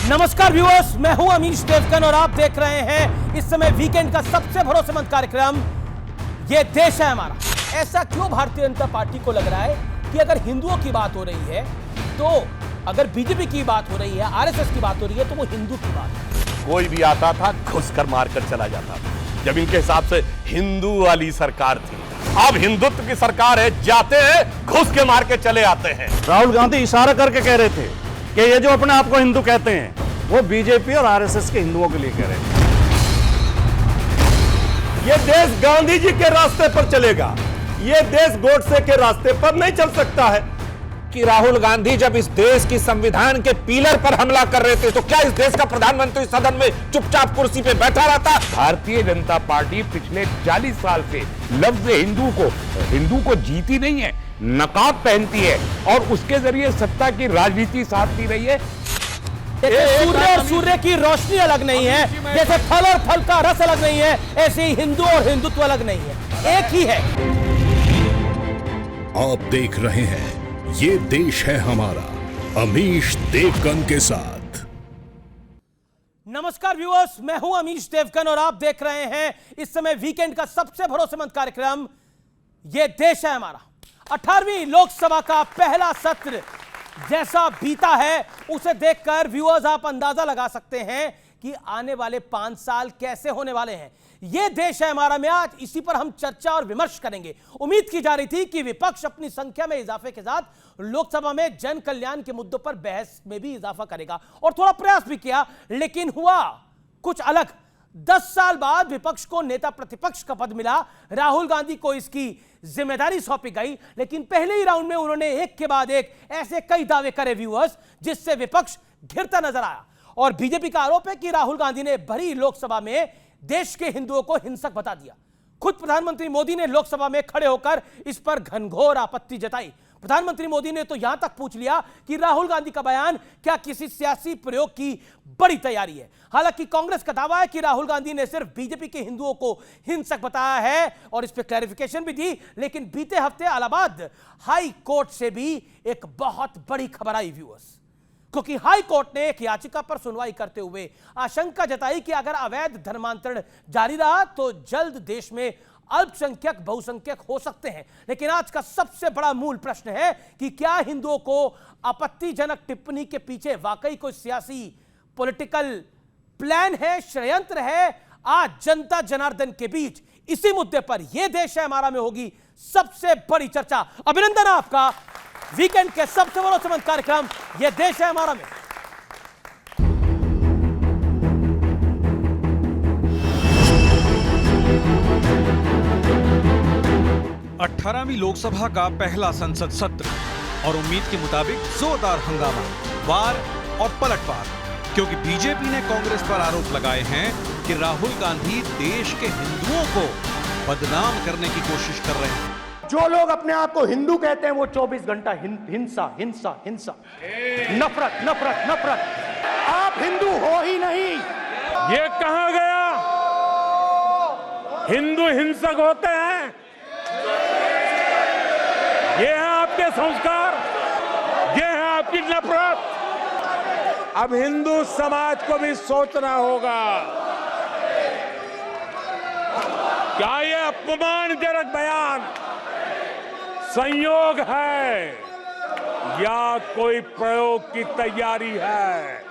नमस्कार व्यूअर्स, मैं हूं अमीश देवगन और आप देख रहे हैं इस समय वीकेंड का सबसे भरोसेमंद कार्यक्रम ये देश है हमारा। ऐसा क्यों भारतीय जनता पार्टी को लग रहा है कि अगर हिंदुओं की बात हो रही है तो अगर बीजेपी की बात हो रही है, आरएसएस की बात हो रही है तो वो हिंदू की बात है। कोई भी आता था घुसकर मारकर चला जाता था। जब इनके हिसाब से हिंदू वाली सरकार थी, अब हिंदुत्व की सरकार है, जाते हैं घुस के मार के चले आते हैं। राहुल गांधी इशारा करके कह रहे थे कि ये जो अपने आप को हिंदू कहते हैं वो बीजेपी और आरएसएस के हिंदुओं के लिए कह रहे थे। ये देश गांधी जी के रास्ते पर चलेगा, ये देश गोडसे के रास्ते पर नहीं चल सकता है। कि राहुल गांधी जब इस देश की संविधान के पिलर पर हमला कर रहे थे तो क्या इस देश का प्रधानमंत्री सदन में चुपचाप कुर्सी पे बैठा रहता? भारतीय जनता पार्टी पिछले 40 साल से लफ्ज हिंदू को जीती नहीं है, नकाब पहनती है और उसके जरिए सत्ता की राजनीति साधती रही है। सूर्य और सूर्य की रोशनी अलग नहीं है, जैसे फल और फल का रस अलग नहीं है, ऐसे ही हिंदू और हिंदुत्व अलग नहीं है, एक ही है। आप देख रहे हैं ये देश है हमारा, अमीश देवगन के साथ। नमस्कार व्यूअर्स, मैं हूं अमीश देवगन और आप देख रहे हैं इस समय वीकेंड का सबसे भरोसेमंद कार्यक्रम ये देश है हमारा। 18वीं लोकसभा का पहला सत्र जैसा बीता है उसे देखकर व्यूअर्स आप अंदाजा लगा सकते हैं कि आने वाले 5 साल कैसे होने वाले हैं। यह देश है हमारा में आज इसी पर हम चर्चा और विमर्श करेंगे। उम्मीद की जा रही थी कि विपक्ष अपनी संख्या में इजाफे के साथ लोकसभा में जन कल्याण के मुद्दों पर बहस में भी इजाफा करेगा और थोड़ा प्रयास भी किया, लेकिन हुआ कुछ अलग। 10 साल बाद विपक्ष को नेता प्रतिपक्ष का पद मिला, राहुल गांधी को इसकी जिम्मेदारी सौंपी गई, लेकिन पहले ही राउंड में उन्होंने एक के बाद एक ऐसे कई दावे करे व्यूअर्स जिससे विपक्ष घिरता नजर आया। और बीजेपी का आरोप है कि राहुल गांधी ने भरी लोकसभा में देश के हिंदुओं को हिंसक बता दिया। खुद प्रधानमंत्री मोदी ने लोकसभा में खड़े होकर इस पर घनघोर आपत्ति जताई। प्रधानमंत्री मोदी ने तो यहां तक पूछ लिया कि राहुल गांधी का बयान क्या किसी सियासी प्रयोग की बड़ी तैयारी है। हालांकि कांग्रेस का दावा है कि राहुल गांधी ने सिर्फ बीजेपी के हिंदुओं को हिंसक बताया है और इस पर क्लैरिफिकेशन भी दी, लेकिन बीते हफ्ते इलाहाबाद हाई कोर्ट से भी एक बहुत बड़ी खबर आई व्यूअर्स, क्योंकि हाई कोर्ट ने एक याचिका पर सुनवाई करते हुए आशंका जताई कि अगर अवैध धर्मांतरण जारी रहा तो जल्द देश में अल्पसंख्यक बहुसंख्यक हो सकते हैं। लेकिन आज का सबसे बड़ा मूल प्रश्न है कि क्या हिंदुओं को आपत्तिजनक टिप्पणी के पीछे वाकई कोई सियासी पॉलिटिकल प्लान है, षड्यंत्र है? आज जनता जनार्दन के बीच इसी मुद्दे पर यह देश है हमारा में होगी सबसे बड़ी चर्चा। अभिनंदन आपका वीकेंड के सबसे भरोसेमंद कार्यक्रम यह देश है हमारा में। 18वीं लोकसभा का पहला संसद सत्र और उम्मीद के मुताबिक जोरदार हंगामा, वार और पलटवार, क्योंकि बीजेपी ने कांग्रेस पर आरोप लगाए हैं कि राहुल गांधी देश के हिंदुओं को बदनाम करने की कोशिश कर रहे हैं। जो लोग अपने आप को हिंदू कहते हैं वो 24 घंटा हिंसा हिंसा हिंसा, नफरत नफरत नफरत। आप हिंदू हो ही नहीं। ये कहां गया? हिंदू हिंसक होते हैं, ये है आपके संस्कार, ये है आपकी नफरत। अब हिंदू समाज को भी सोचना होगा, क्या ये अपमानजनक बयान संयोग है या कोई प्रयोग की तैयारी है?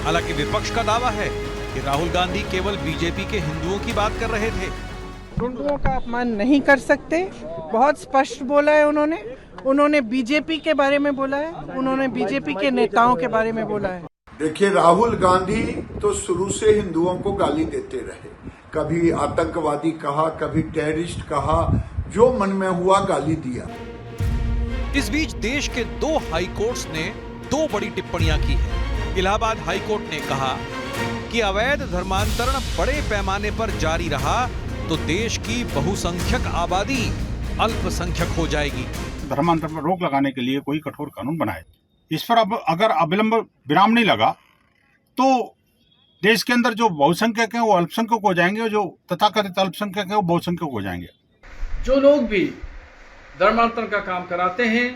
हालांकि विपक्ष का दावा है कि राहुल गांधी केवल बीजेपी के हिंदुओं की बात कर रहे थे। हिंदुओं का अपमान नहीं कर सकते, बहुत स्पष्ट बोला है उन्होंने बीजेपी के बारे में बोला है, उन्होंने बीजेपी के नेताओं के बारे में बोला है। देखिए, राहुल गांधी तो शुरू से हिंदुओं को गाली देते रहे, कभी आतंकवादी कहा, कभी टेररिस्ट कहा, जो मन में हुआ गाली दिया। इस बीच देश के 2 हाई कोर्ट्स ने 2 बड़ी टिप्पणियां की है। इलाहाबाद हाई कोर्ट ने कहा कि अवैध धर्मांतरण बड़े पैमाने पर जारी रहा तो देश की बहुसंख्यक आबादी अल्पसंख्यक हो जाएगी। धर्मांतरण पर रोक लगाने के लिए कोई कठोर कानून बनाए। इस पर अब अगर अविलंब विराम नहीं लगा तो देश के अंदर जो बहुसंख्यक हैं वो अल्पसंख्यक हो जाएंगे और जो तथाकथित अल्पसंख्यक हैं वो बहुसंख्यक हो जाएंगे। जो लोग भी धर्मांतरण का काम कराते हैं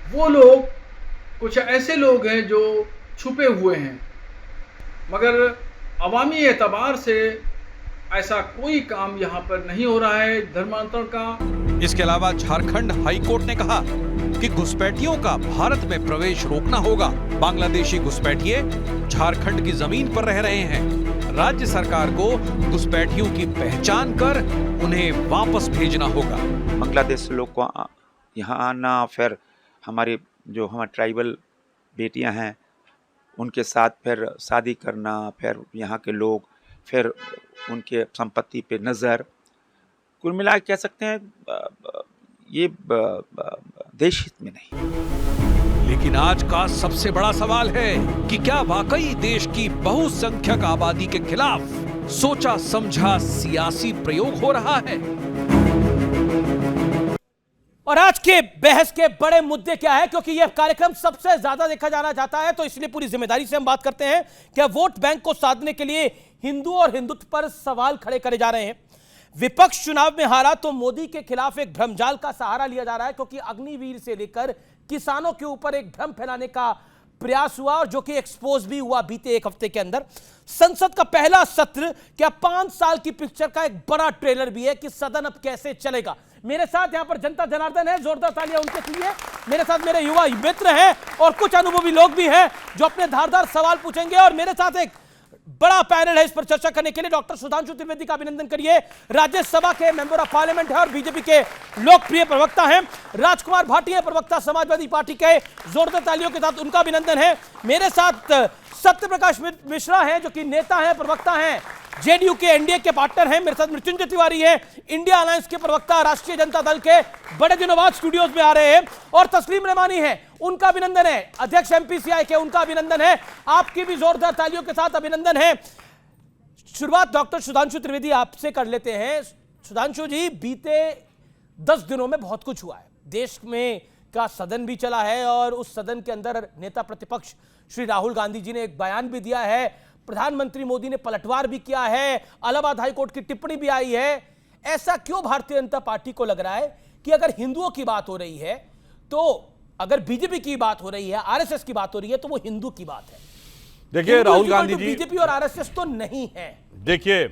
वो लोग कुछ ऐसे लोग हैं जो छुपे हुए हैं, मगर अवामी एतबार से ऐसा कोई काम यहाँ पर नहीं हो रहा है धर्मांतरण का। इसके अलावा झारखंड हाईकोर्ट ने कहा कि घुसपैठियों का भारत में प्रवेश रोकना होगा। बांग्लादेशी घुसपैठिए झारखंड की जमीन पर रह रहे हैं। राज्य सरकार को घुसपैठियों की पहचान कर उन्हें वापस भेजना होगा। बांग्लादेश से लोग को यहाँ आना, फिर हमारी जो हमारे ट्राइबल बेटियां हैं उनके साथ फिर शादी करना, फिर यहाँ के लोग, फिर उनके संपत्ति पे नज़र, कुल मिला कह सकते हैं ये देश हित में नहीं। लेकिन आज का सबसे बड़ा सवाल है कि क्या वाकई देश की बहुसंख्यक आबादी के खिलाफ सोचा समझा सियासी प्रयोग हो रहा है? और आज के बहस के बड़े मुद्दे क्या है, क्योंकि यह कार्यक्रम सबसे ज्यादा देखा जाना चाहता है, तो इसलिए पूरी जिम्मेदारी से हम बात करते हैं। क्या वोट बैंक को साधने के लिए हिंदू और हिंदुत्व पर सवाल खड़े करे जा रहे हैं? विपक्ष चुनाव में हारा तो मोदी के खिलाफ एक भ्रमजाल का सहारा लिया जा रहा है, क्योंकि अग्निवीर से लेकर किसानों के ऊपर एक भ्रम फैलाने का प्रयास हुआ और जो कि एक्सपोज भी हुआ बीते एक हफ्ते के अंदर। संसद का पहला सत्र क्या 5 साल की पिक्चर का एक बड़ा ट्रेलर भी है कि सदन अब कैसे चलेगा। मेरे साथ यहां पर जनता जनार्दन है, जोरदार तालियां उनके लिए। मेरे साथ मेरे युवा मित्र हैं और कुछ अनुभवी लोग भी हैं जो अपने धारदार सवाल पूछेंगे। और मेरे साथ एक बड़ा पैनल है इस पर चर्चा करने के लिए। डॉक्टर सुधांशु त्रिवेदी का अभिनंदन करिए, राज्यसभा के मेंबर ऑफ पार्लियामेंट है और बीजेपी के लोकप्रिय प्रवक्ता हैं। राजकुमार भाटिया प्रवक्ता समाजवादी पार्टी के, जोरदार तालियों के साथ उनका अभिनंदन है। मेरे साथ सत्यप्रकाश मिश्रा हैं जो कि नेता हैं, प्रवक्ता हैं, जेडीयू के एनडीए के पार्टनर हैं। मेरे साथ मृत्युंजय तिवारी हैं, इंडिया अलायंस के प्रवक्ता, राष्ट्रीय जनता दल के, बड़े दिनों बाद स्टूडियोज में आ रहे हैं। और तस्लीम रहमानी है, उनका अभिनंदन है, अध्यक्ष एमपीसीआई के, उनका अभिनंदन है। आपकी भी जोरदार तालियों के साथ अभिनंदन है। शुरुआत डॉक्टर सुधांशु त्रिवेदी आपसे कर लेते हैं। सुधांशु जी, बीते 10 दिनों में बहुत कुछ हुआ है। देश में का सदन भी चला है और उस सदन के अंदर नेता प्रतिपक्ष श्री राहुल गांधी जी ने एक बयान भी दिया है, प्रधानमंत्री मोदी ने पलटवार भी किया है, इलाहाबाद हाईकोर्ट की टिप्पणी भी आई है। ऐसा क्यों भारतीय जनता पार्टी को लग रहा है कि अगर हिंदुओं की बात हो रही है, तो अगर बीजेपी की बात हो रही है, आरएसएस की बात हो रही है, तो वो हिंदू की बात है? देखिए राहुल गांधी जी, बीजेपी और आरएसएस तो नहीं है। देखिए,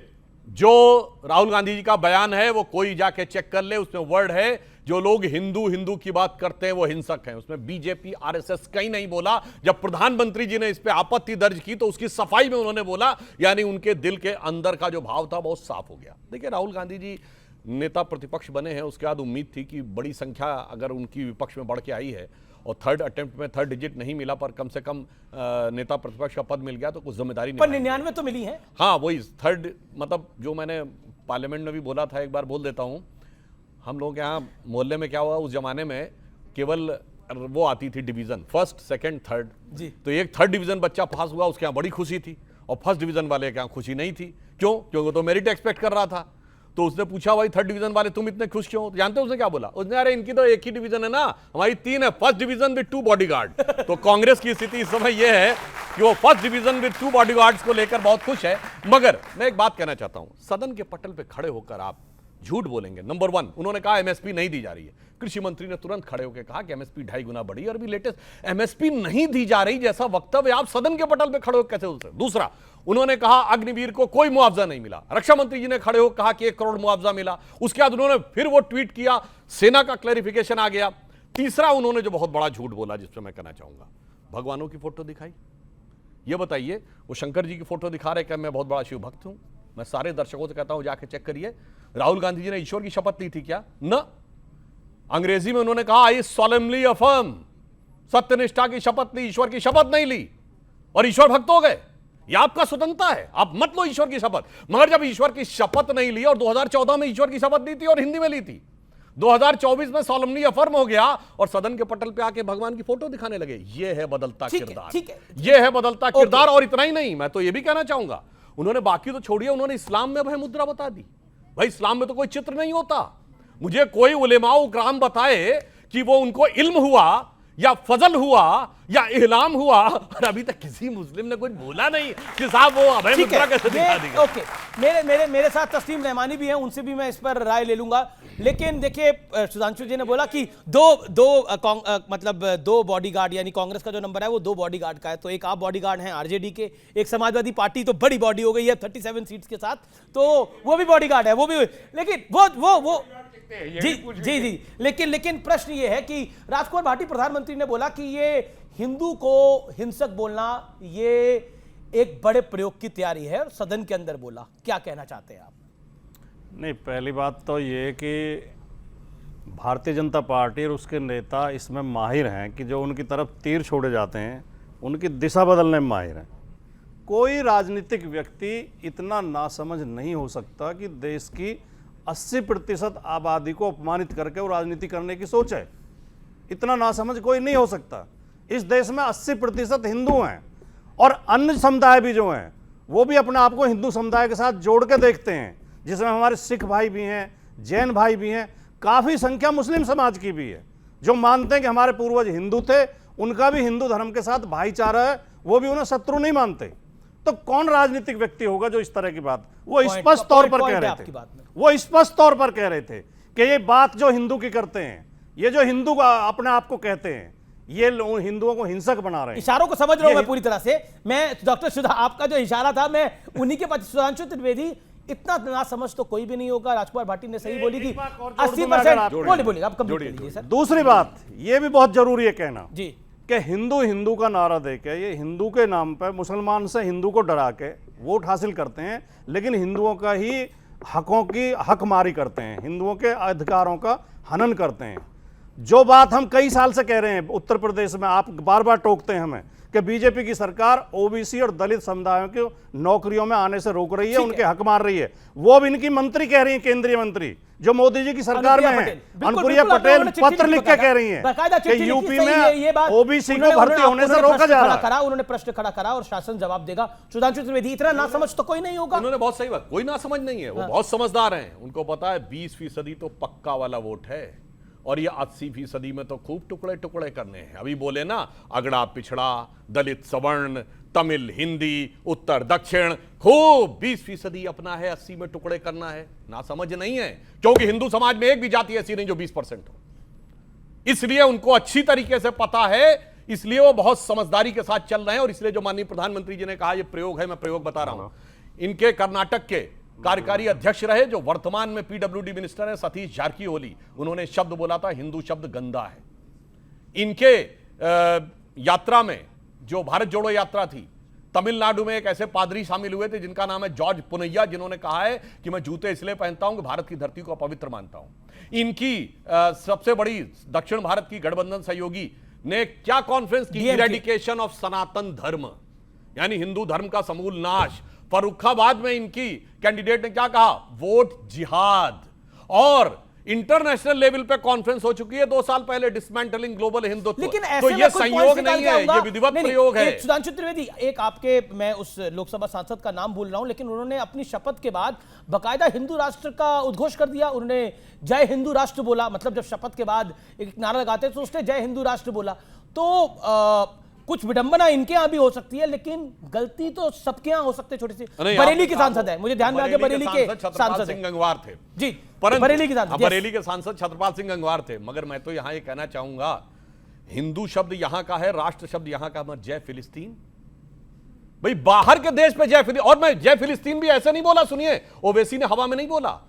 जो राहुल गांधी जी का बयान है वो कोई जाके चेक कर ले, उसमें वर्ड है जो लोग हिंदू हिंदू की बात करते हैं वो हिंसक हैं। उसमें बीजेपी आरएसएस कहीं नहीं बोला। जब प्रधानमंत्री जी ने इस पे आपत्ति दर्ज की तो उसकी सफाई में उन्होंने बोला, यानी उनके दिल के अंदर का जो भाव था बहुत साफ हो गया। देखिए, राहुल गांधी जी नेता प्रतिपक्ष बने हैं, उसके बाद उम्मीद थी कि बड़ी संख्या अगर उनकी विपक्ष में बढ़ के आई है और थर्ड अटेम्प्ट में थर्ड डिजिट नहीं मिला, पर कम से कम नेता प्रतिपक्ष का पद मिल गया, तो कुछ जिम्मेदारी पर 99 तो मिली है। हाँ, वही थर्ड, मतलब जो मैंने पार्लियामेंट में भी बोला था, एक बार बोल देता हूँ। हम लोग यहाँ मोहल्ले में क्या हुआ, उस जमाने में केवल वो आती थी डिवीजन, फर्स्ट सेकंड थर्ड जी। तो एक थर्ड डिवीजन बच्चा पास हुआ, उसके यहाँ बड़ी खुशी थी, और फर्स्ट डिवीजन वाले के यहाँ खुशी नहीं थी। क्यों? क्योंकि तो मेरिट एक्सपेक्ट कर रहा था। तो उसने पूछा, भाई थर्ड डिवीजन वाले तुम इतने खुश क्यों? तो जानते हो उसने क्या बोला? उसने, अरे इनकी तो एक ही डिवीजन है ना, हमारी 3 है, फर्स्ट डिवीजन विद 2 बॉडीगार्ड। तो कांग्रेस की स्थिति इस समय यह है कि वो फर्स्ट डिवीजन विद 2 बॉडीगार्ड्स को लेकर बहुत खुश है। मगर मैं एक बात कहना चाहता हूं, सदन के पटल पे खड़े होकर आप झूठ बोलेंगे। नंबर 1, उन्होंने कहा एमएसपी नहीं दी जा रही है। कृषि मंत्री ने तुरंत खड़े होकर कहा कि एमएसपी 2.5 गुना बढ़ी, और भी लेटेस्ट एमएसपी नहीं दी जा रही जैसा वक्तव्य आप सदन के पटल पे खड़े होकर कैसे हो सकते? दूसरा, उन्होंने कहा अग्निवीर को कोई मुआवजा नहीं मिला। रक्षा मंत्री जी ने खड़े होकर कहा कि 1 करोड़ मुआवजा मिला। उसके बाद उन्होंने फिर वो ट्वीट किया, सेना का क्लैरिफिकेशन आ गया। तीसरा, उन्होंने जो बहुत बड़ा झूठ बोला, जिस पर मैं कहना चाहूंगा, भगवानों की फोटो दिखाई। ये बताइए, वो शंकर जी की फोटो दिखा रहे कि मैं बहुत बड़ा शिव भक्त हूं। मैं सारे दर्शकों से कहता हूं, जाके चेक करिए, राहुल गांधी जी ने ईश्वर की शपथ ली थी क्या? न, अंग्रेजी में उन्होंने कहा आई सॉलेमनली अफर्म, सत्यनिष्ठा की शपथ ली, ईश्वर की शपथ नहीं ली, और ईश्वर भक्त हो गए। यह आपका स्वतंत्रता है, आप मत लो ईश्वर की शपथ। मगर जब ईश्वर की शपथ नहीं ली, और 2014 में ईश्वर की शपथ ली थी और हिंदी में ली थी, 2024 में सॉलेमनली अफर्म हो गया और सदन के पटल पे आके भगवान की फोटो दिखाने लगे। यह है बदलता किरदार, यह है बदलता किरदार। और इतना ही नहीं, मैं तो यह भी कहना चाहूंगा, उन्होंने बाकी तो छोड़िए, उन्होंने इस्लाम में भय मुद्रा बता दी। भाई, इस्लाम में तो कोई चित्र नहीं होता। मुझे कोई उलेमा उकराम बताए कि वो उनको इल्म हुआ या फजल हुआ या इहलाम हुआ, और अभी तक किसी मुस्लिम ने कुछ बोला नहीं कि साहब वो अभय मुद्रा कैसे दिखा देंगे। ओके, मेरे साथ तस्लीम रहमानी भी हैं, उनसे भी मैं इस पर राय ले लूंगा। लेकिन देखिए, सुधांशु जी ने बोला कि दो बॉडीगार्ड, यानी कांग्रेस का जो नंबर है वो 2 बॉडीगार्ड का है। तो एक आप बॉडीगार्ड हैं आरजेडी के, एक समाजवादी पार्टी तो बड़ी बॉडी हो गई है 37 सीट्स के साथ, तो वो भी बॉडीगार्ड है, वो भी। लेकिन वो जी, लेकिन प्रश्न ये है कि राजकुमार भाटी प्रधानमंत्री ने बोला कि ये हिंदू को हिंसक बोलना ये एक बड़े प्रयोग की तैयारी है, और सदन के अंदर बोला। क्या कहना चाहते हैं आप? नहीं, पहली बात तो ये कि भारतीय जनता पार्टी और उसके नेता इसमें माहिर हैं कि जो उनकी तरफ तीर छोड़े जाते हैं उनकी दिशा बदलने में माहिर हैं। कोई राजनीतिक व्यक्ति इतना नासमझ नहीं हो सकता कि देश की 80% आबादी को अपमानित करके वो राजनीति करने की सोच है। इतना नासमझ कोई नहीं हो सकता। इस देश में 80% हिंदू हैं, और अन्य समुदाय भी जो हैं वो भी अपने आप को हिंदू समुदाय के साथ जोड़ के देखते हैं, जिसमें हमारे सिख भाई भी हैं, जैन भाई भी हैं, काफ़ी संख्या मुस्लिम समाज की भी है, जो मानते हैं कि हमारे पूर्वज हिंदू थे, उनका भी हिंदू धर्म के साथ भाईचारा है, वो भी उन्हें शत्रु नहीं मानते। तो कौन राजनीतिक व्यक्ति होगा जो इस तरह की बात, वो स्पष्ट तौर पर कह रहे थे, वो स्पष्ट तौर पर कह रहे थे कि ये बात जो हिंदू की करते हैं, ये जो हिंदू अपने आप को कहते हैं, ये हिंदुओं को हिंसक बना रहे हैं। इशारों को समझ रहा हूं मैं पूरी तरह से। मैं डॉक्टर सुधा, आपका जो इशारा था मैं उन्हीं के पास, सुधांशु त्रिवेदी, इतना ना समझ तो कोई भी नहीं होगा। राजकुमार भाटी ने सही बोली कि 80%। बोलिए आप कंप्लीट कीजिए सर। दूसरी बात ये भी बहुत जरूरी है कहना जी कि हिंदू का नारा देके ये हिंदू के नाम पर मुसलमान से हिंदू को डरा के वोट हासिल करते हैं, लेकिन हिंदुओं का ही हकों की हकमारी करते हैं, हिंदुओं के अधिकारों का हनन करते हैं। जो बात हम कई साल से कह रहे हैं, उत्तर प्रदेश में आप बार बार टोकते हैं हमें कि बीजेपी की सरकार ओबीसी और दलित समुदायों को नौकरियों में आने से रोक रही है, उनके हक मार रही है। वो भी इनकी मंत्री कह रही है, केंद्रीय मंत्री जो मोदी जी की सरकार में है, अनुप्रिया पटेल पत्र लिख के कह रही है कि यूपी में ओबीसी को भर्ती होने से रोका जा रहा है। उन्होंने प्रश्न खड़ा करा और शासन जवाब देगा। सुधांशु त्रिवेदी, इतना ना समझ तो कोई नहीं होगा। उन्होंने बहुत सही बात, कोई ना समझ नहीं है, वो बहुत समझदार हैं। उनको पता है 20% तो पक्का वाला वोट है, और ये 80% में तो खूब टुकड़े टुकड़े करने हैं। अभी बोले ना, अगड़ा पिछड़ा, दलित सवर्ण, तमिल हिंदी, उत्तर दक्षिण, खूब 20% अपना है, 80 में टुकड़े करना है। ना समझ नहीं है, क्योंकि हिंदू समाज में एक भी जाति ऐसी नहीं जो 20% हो, इसलिए उनको अच्छी तरीके से पता है, इसलिए वो बहुत समझदारी के साथ चल रहे हैं। और इसलिए जो माननीय प्रधानमंत्री जी ने कहा ये प्रयोग है, मैं प्रयोग बता रहा हूं। इनके कर्नाटक के कार्यकारी अध्यक्ष रहे, जो वर्तमान में पीडब्ल्यूडी मिनिस्टर है, सतीश जारकीहोली, उन्होंने शब्द बोला था, हिंदू शब्द गंदा है। इनके यात्रा में, जो भारत जोड़ो यात्रा थी, तमिलनाडु में एक ऐसे पादरी शामिल हुए थे जिनका नाम है जॉर्ज पुनैया, जिन्होंने कहा है कि मैं जूते इसलिए पहनता हूं कि भारत की धरती को पवित्र मानता हूं। इनकी सबसे बड़ी दक्षिण भारत की गठबंधन सहयोगी ने क्या कॉन्फ्रेंस की, इरेडिकेशन ऑफ सनातन धर्म, यानी हिंदू धर्म का समूल नाश। फर्रुखाबाद में इनकी कैंडिडेट ने क्या कहा, वोट जिहाद। और इंटरनेशनल लेवल पे कॉन्फ्रेंस हो चुकी है 2 साल पहले, डिसमेंटलिंग ग्लोबल हिंदुत्व। लेकिन तो ये संयोग नहीं है, ये विधिवत प्रयोग है। सुधांशु त्रिवेदी, एक आपके, मैं उस लोकसभा सांसद का नाम भूल रहा हूं, लेकिन उन्होंने अपनी शपथ के बाद बाकायदा हिंदू राष्ट्र का उद्घोष कर दिया। उन्होंने जय हिंदू राष्ट्र बोला, मतलब जब शपथ के बाद एक नारा लगाते तो उसने जय हिंदू राष्ट्र बोला। तो कुछ विडंबना इनके यहां भी हो सकती है, लेकिन गलती तो सबके यहां हो सकती है। छोटी सी बरेली के सांसद है, मुझे ध्यान में आ गया, बरेली के सांसद सिंह गंगवार थे जी, बरेली के सांसद, बरेली के सांसद छत्रपाल सिंह गंगवार थे। मगर मैं तो यहां ये कहना चाहूंगा, हिंदू शब्द यहां का है, राष्ट्र शब्द यहां का मत, जय फिलिस्तीन। भाई बाहर के देश पे जय फिलिस्तीन, और मैं जय फिलिस्तीन भी ऐसे नहीं बोला, सुनिए, ओवैसी ने हवा में नहीं बोला।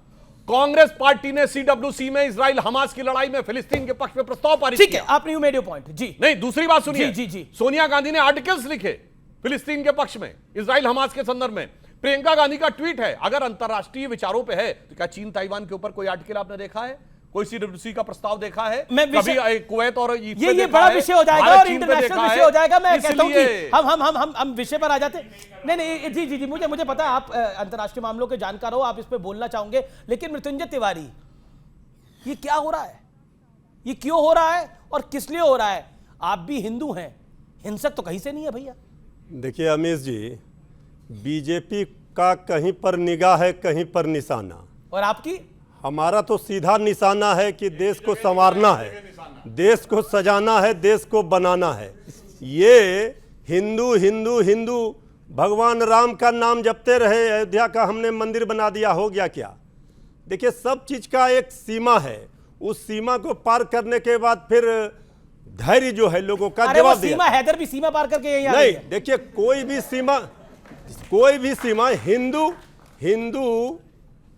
कांग्रेस पार्टी ने सीडब्ल्यूसी में इजराइल हमास की लड़ाई में फिलिस्तीन के पक्ष में प्रस्ताव पारित किया। ठीक है, आपने यू मेड योर पॉइंट जी। नहीं, दूसरी बात सुनिए, जी, जी। सोनिया गांधी ने आर्टिकल्स लिखे फिलिस्तीन के पक्ष में, इजराइल हमास के संदर्भ में। प्रियंका गांधी का ट्वीट है, अगर अंतरराष्ट्रीय विचारों पे है तो क्या चीन ताइवान के ऊपर कोई आर्टिकल आपने देखा है, कोई सीडब्ल्यूसी का प्रस्ताव देखा है? कभी कुवैत और ये बड़ा विषय हो जाएगा और इंटरनेशनल विषय हो जाएगा। मैं कहता हूं कि हम विषय पर आ जाते। नहीं, जी, मुझे पता है आप अंतरराष्ट्रीय मामलों के जानकार हो, आप इस पे बोलना चाहोगे। लेकिन मृत्युंजय तिवारी, ये क्या हो रहा है, ये क्यों हो रहा है और किस लिए हो रहा है? आप भी हिंदू हैं, हिंसक तो कहीं से नहीं है भैया। देखिए अमीश जी, बीजेपी का कहीं पर निगाह है, कहीं पर निशाना, और आपकी? हमारा तो सीधा निशाना है कि देश को संवारना है। देश को सजाना है, देश को बनाना है। ये हिंदू हिंदू हिंदू भगवान राम का नाम जपते रहे, अयोध्या का हमने मंदिर बना दिया, हो गया क्या? देखिए, सब चीज का एक सीमा है, उस सीमा को पार करने के बाद फिर धैर्य जो है लोगों का जवाब दिया। सीमा हैदर भी सीमा पार करके यही नहीं, देखिए कोई भी सीमा हिंदू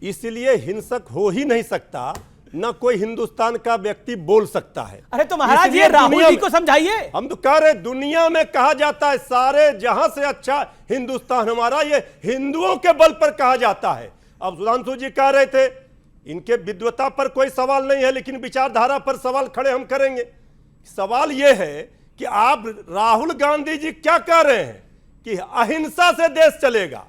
इसलिए हिंसक हो ही नहीं सकता, ना कोई हिंदुस्तान का व्यक्ति बोल सकता है। अरे तो महाराज ये राहुल जी को समझाइए। हम तो कह रहे दुनिया में कहा जाता है सारे जहां से अच्छा हिंदुस्तान हमारा, ये हिंदुओं के बल पर कहा जाता है। अब सुधांशु जी कह रहे थे इनके विद्वता पर कोई सवाल नहीं है, लेकिन विचारधारा पर सवाल खड़े हम करेंगे। सवाल यह है कि आप राहुल गांधी जी क्या कह रहे हैं कि अहिंसा से देश चलेगा,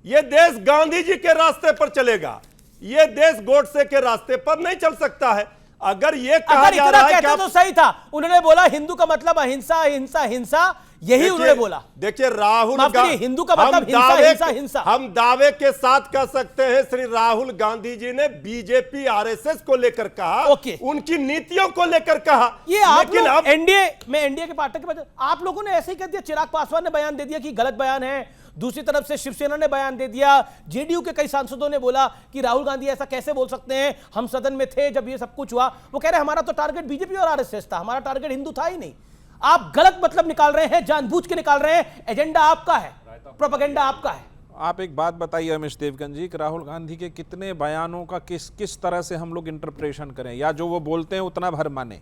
यह देश गांधी जी के रास्ते पर चलेगा, यह देश गोडसे के रास्ते पर नहीं चल सकता है। अगर ये कहा जा रहा है कि तो सही था, उन्होंने बोला हिंदू का मतलब अहिंसा हिंसा हिंसा, यही उन्होंने बोला। देखिए राहुल हिंदू का मतलब हिंसा हिंसा हिंसा। हम दावे के साथ कह सकते हैं श्री राहुल गांधी जी ने बीजेपी आरएसएस को लेकर कहा, उनकी नीतियों को लेकर कहा। ये लेकिन अब एनडीए के पार्टनर के बाद आप लोगों ने ऐसे ही कह दिया। चिराग पासवान ने बयान दे दिया कि गलत बयान है, दूसरी तरफ से शिवसेना ने बयान दे दिया, जेडीयू के कई सांसदों ने बोला कि राहुल गांधी ऐसा कैसे बोल सकते हैं, हम सदन में थे जब ये सब कुछ हुआ। वो कह रहे हमारा तो टारगेट बीजेपी और आरएसएस था, हमारा टारगेट हिंदू था ही नहीं। आप गलत मतलब निकाल रहे हैं, जानबूझ के निकाल रहे हैं, एजेंडा आपका है, प्रोपेगेंडा आपका है। आप एक बात बताइए अमीश देवगन जी कि राहुल गांधी के कितने बयानों का किस तरह से हम लोग इंटरप्रेशन करें, या जो वो बोलते हैं उतना भर माने?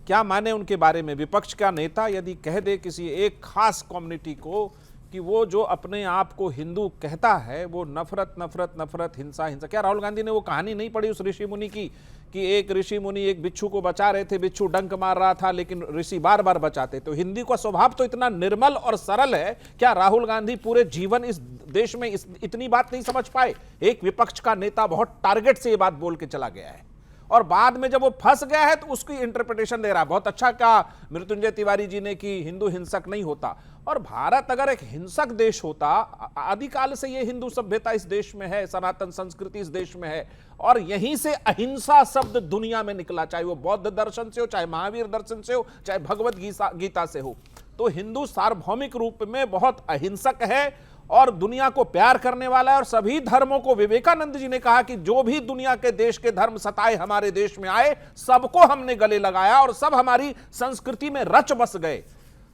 क्या माने उनके बारे में? विपक्ष का नेता यदि कह दे किसी एक खास कम्युनिटी को कि वो जो अपने आप को हिंदू कहता है वो नफरत नफरत नफरत हिंसा हिंसा, क्या राहुल गांधी ने वो कहानी नहीं पढ़ी उस ऋषि मुनि की कि एक ऋषि मुनि एक बिच्छू को बचा रहे थे, बिच्छू डंक मार रहा था लेकिन ऋषि बार बार बचाते? तो हिंदी का स्वभाव तो इतना निर्मल और सरल है, क्या राहुल गांधी पूरे जीवन इस देश में इतनी बात नहीं समझ पाए? एक विपक्ष का नेता बहुत टारगेट से ये बात बोल के चला गया है और बाद में जब वो फंस गया है तो उसकी इंटरप्रिटेशन दे रहा है। बहुत अच्छा कहा मृत्युंजय तिवारी जी ने कि हिंदू हिंसक नहीं होता, और भारत अगर एक हिंसक देश होता, आदिकाल से ये हिंदू सभ्यता इस देश में है, सनातन संस्कृति इस देश में है, और यहीं से अहिंसा शब्द दुनिया में निकला, चाहे वो बौद्ध दर्शन से हो, चाहे महावीर दर्शन से हो, चाहे भगवत गीता से हो। तो हिंदू सार्वभौमिक रूप में बहुत अहिंसक है और दुनिया को प्यार करने वाला है, और सभी धर्मों को, विवेकानंद जी ने कहा कि जो भी दुनिया के देश के धर्म सताए हमारे देश में आए, सबको हमने गले लगाया और सब हमारी संस्कृति में रच बस गए।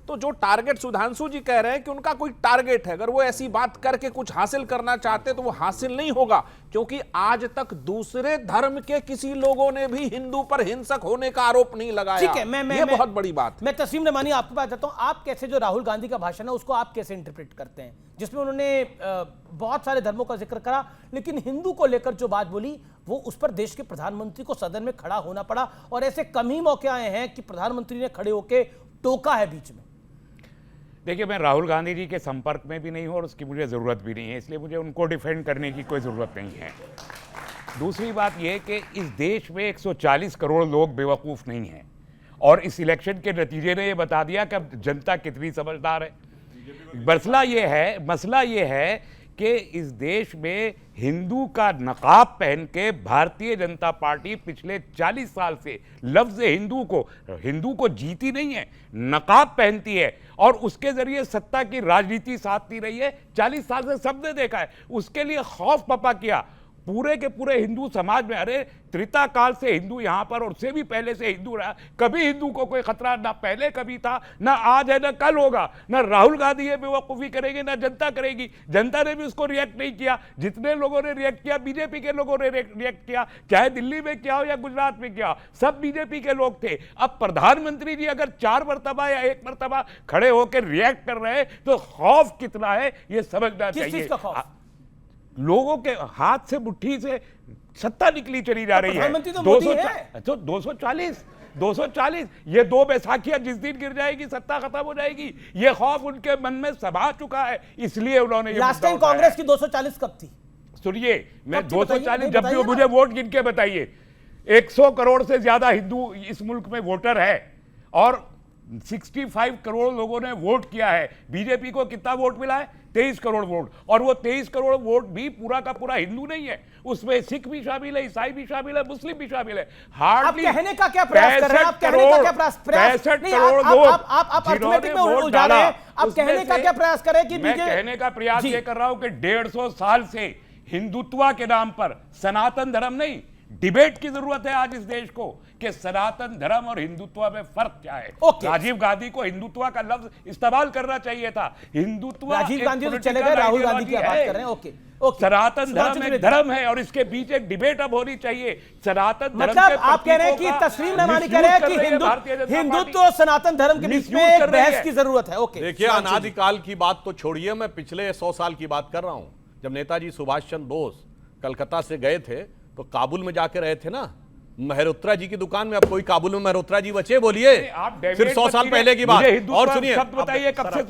तो जो टारगेट सुधांशु जी कह रहे हैं कि उनका कोई टारगेट है, अगर वो ऐसी बात करके कुछ हासिल करना चाहते तो वो हासिल नहीं होगा, क्योंकि आज तक दूसरे धर्म के किसी लोगों ने भी हिंदू पर हिंसक होने का आरोप नहीं लगाया। ठीक है, ये बहुत बड़ी बात। मैं तस्लीम नमानी आपके पास जाता हूं। आप कैसे जो राहुल गांधी का भाषण है उसको आप कैसे इंटरप्रेट करते हैं, जिसमें उन्होंने बहुत सारे धर्मों का जिक्र करा, लेकिन हिंदू को लेकर जो बात बोली वो उस पर देश के प्रधानमंत्री को सदन में खड़ा होना पड़ा, और ऐसे कम ही मौके आए हैं कि प्रधानमंत्री ने खड़े होकर टोका है बीच में। देखिए, मैं राहुल गांधी जी के संपर्क में भी नहीं हूं और उसकी मुझे ज़रूरत भी नहीं है, इसलिए मुझे उनको डिफेंड करने की कोई ज़रूरत नहीं है। दूसरी बात यह कि इस देश में 140 करोड़ लोग बेवकूफ़ नहीं हैं, और इस इलेक्शन के नतीजे ने यह बता दिया कि अब जनता कितनी समझदार है। मसला ये है कि इस देश में हिंदू का नकाब पहन के भारतीय जनता पार्टी पिछले 40 साल से लफ्ज़ हिंदू को जीती नहीं है, नकाब पहनती है और उसके जरिए सत्ता की राजनीति साधती रही है। 40 साल से सबने देखा है, उसके लिए खौफ पपा किया पूरे के पूरे हिंदू समाज में। अरे त्रेता काल से हिंदू यहाँ पर और उससे भी पहले से हिंदू रहा, कभी हिंदू को कोई खतरा ना पहले कभी था, ना आज है, ना कल होगा। ना राहुल गांधी ये बेवकूफ़ी करेंगे, ना जनता करेगी। जनता ने भी उसको रिएक्ट नहीं किया, जितने लोगों ने रिएक्ट किया बीजेपी के लोगों ने रिएक्ट किया, चाहे दिल्ली में क्या हो या गुजरात में क्या हो, सब बीजेपी के लोग थे। अब प्रधानमंत्री जी अगर 4 मरतबा या 1 मरतबा खड़े होकर रिएक्ट कर रहे हैं तो खौफ कितना है ये समझना चाहिए। लोगों के हाथ से मुट्ठी से सत्ता निकली चली जा रही है। 240 ये 2 बैसाखियां जिस दिन गिर जाएगी सत्ता खत्म हो जाएगी, ये खौफ उनके मन में सभा चुका है, इसलिए उन्होंने लास्ट टाइम कांग्रेस की 240 कब थी? सुनिए, मैं 240 जब भी मुझे वोट गिन के बताइए। 100 करोड़ से ज्यादा हिंदू इस मुल्क में वोटर है और 65 करोड़ लोगों ने वोट किया है। बीजेपी को कितना वोट मिला है? 23 करोड़ वोट, और वो 23 करोड़ वोट भी पूरा का पूरा हिंदू नहीं है, उसमें सिख भी शामिल है, ईसाई भी शामिल है, मुस्लिम भी शामिल है। हार्डली कहने का क्या प्रयास कर रहे हैं? आप कहने का क्या प्रयास 65 करोड़ लोग आप अर्थमेटिक में उलझा रहे हैं। आप कहने का क्या प्रयास कर रहे हैं कि मैं कहने का प्रयास ये कर रहा हूं कि 150 साल से हिंदुत्व के नाम पर, सनातन धर्म नहीं, डिबेट की जरूरत है आज इस देश को कि सनातन धर्म और हिंदुत्व में फर्क क्या है। राजीव गांधी को हिंदुत्व का लफ्ज इस्तेमाल करना चाहिए था। हिंदुत्व, राजीव गांधी तो चले गए, राहुल गांधी की बात कर रहे हैं। ओके, सनातन धर्म एक धर्म है और इसके बीच एक डिबेट अब होनी चाहिए। सनातन धर्म मतलब आप कह रहे हैं कि तस्लीम रहमानी कह रहे हैं कि हिंदुत्व और सनातन धर्म के बीच में एक बहस की जरूरत है। ओके, देखिए, अनादिकाल की बात तो छोड़िए, मैं पिछले 100 साल की बात कर रहा हूं। जब नेताजी सुभाष चंद्र बोस कलकत्ता से गए थे तो काबुल में जाके रहे थे ना, मेहरोत्रा जी की दुकान में। अब कोई काबुल में मेहरोत्रा जी बचे? बोलिए, फिर 100 साल पहले की बात। और सुनिए, शब्द बताइए कब से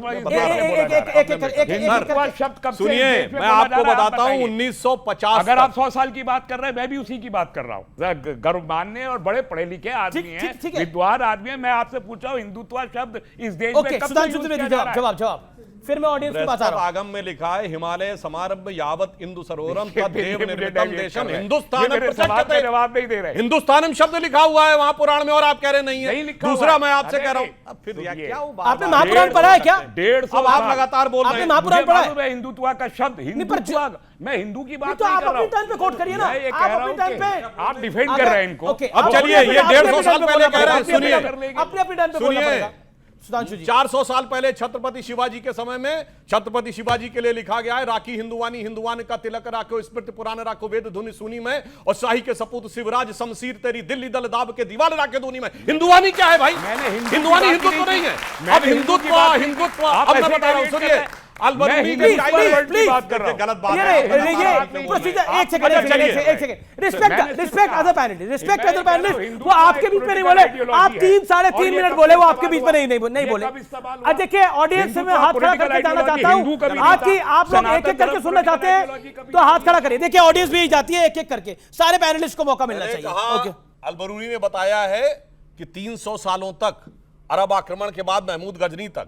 सुनिए, मैं आपको बताता हूं 1950। अगर आप 100 साल की बात कर रहे हैं, मैं भी उसी की बात कर रहा हूं। गर्व मानने और बड़े पढ़े लिखे आदमी हैं, विद्वान आदमी हैं। मैं आपसे पूछा हूं हिंदुत्व शब्द इस देश में कब से यूज किया जा रहा है? जवाब फिर मैं ऑडियंस को बता रहा हूं। आगम में लिखा है, हिमालय समारंभ यावत इंदु सरोवरम तद्देव निर्मितम देशम हिंदुस्तान। जवाब नहीं दे रहे। हिंदुस्तानम शब्द लिखा हुआ है वहां पुराण में और आप कह रहे नहीं है। दूसरा मैं आपसे कह रहा हूं, फिर क्या आपने महापुराण पढ़ा है क्या? 150 अब आप लगातार बोल रहे हैं। महापुराण पढ़ा है? हिंदुत्व का शब्द, हिंदुत्व, मैं हिंदू की बात तो नहीं आप कर रहा अपने टाइम पे कोट करिए ना। मैं ये कह रहा हूं कि आप डिफेंड कर रहे हैं इनको। अब चलिए, ये 150 साल पहले कह रहे हैं। सुनिए, अपने टाइम पे बोलना पड़ेगा। 400 साल पहले छत्रपति शिवाजी के समय में छत्रपति शिवाजी के लिए लिखा गया है, राखी हिंदुवानी हिंदुवान का तिलक राखो, स्मृति पुराण राखो, वेद धुनि सुनी में, और शाही के सपूत शिवराज शमशीर तेरी दिल्ली दल दाब के दीवार राखे धुनी में। हिंदुवानी क्या है भाई? हिंदुवानी हिंदुत्व नहीं है। अब हिंदुत्व अब मैं बता रहा हूं, सुनिए, बात कर रहा हूं। एक सेकंड, रिस्पेक्ट अदर पैनलिस्ट। वो आपके बीच में नहीं बोले, आप 3-3.5 मिनट बोले, वो आपके बीच में नहीं बोले। अब देखिए, ऑडियंस में हाथ खड़ा करके जाना चाहता हूं। आप लोग एक एक करके सुनना चाहते हैं तो हाथ खड़ा करिए। देखिए, ऑडियंस भी जाती है एक एक करके, सारे पैनलिस्ट को मौका मिलना चाहिए। अल-बरूनी ने बताया है कि 300 सालों तक, अरब आक्रमण के बाद महमूद गजनी तक,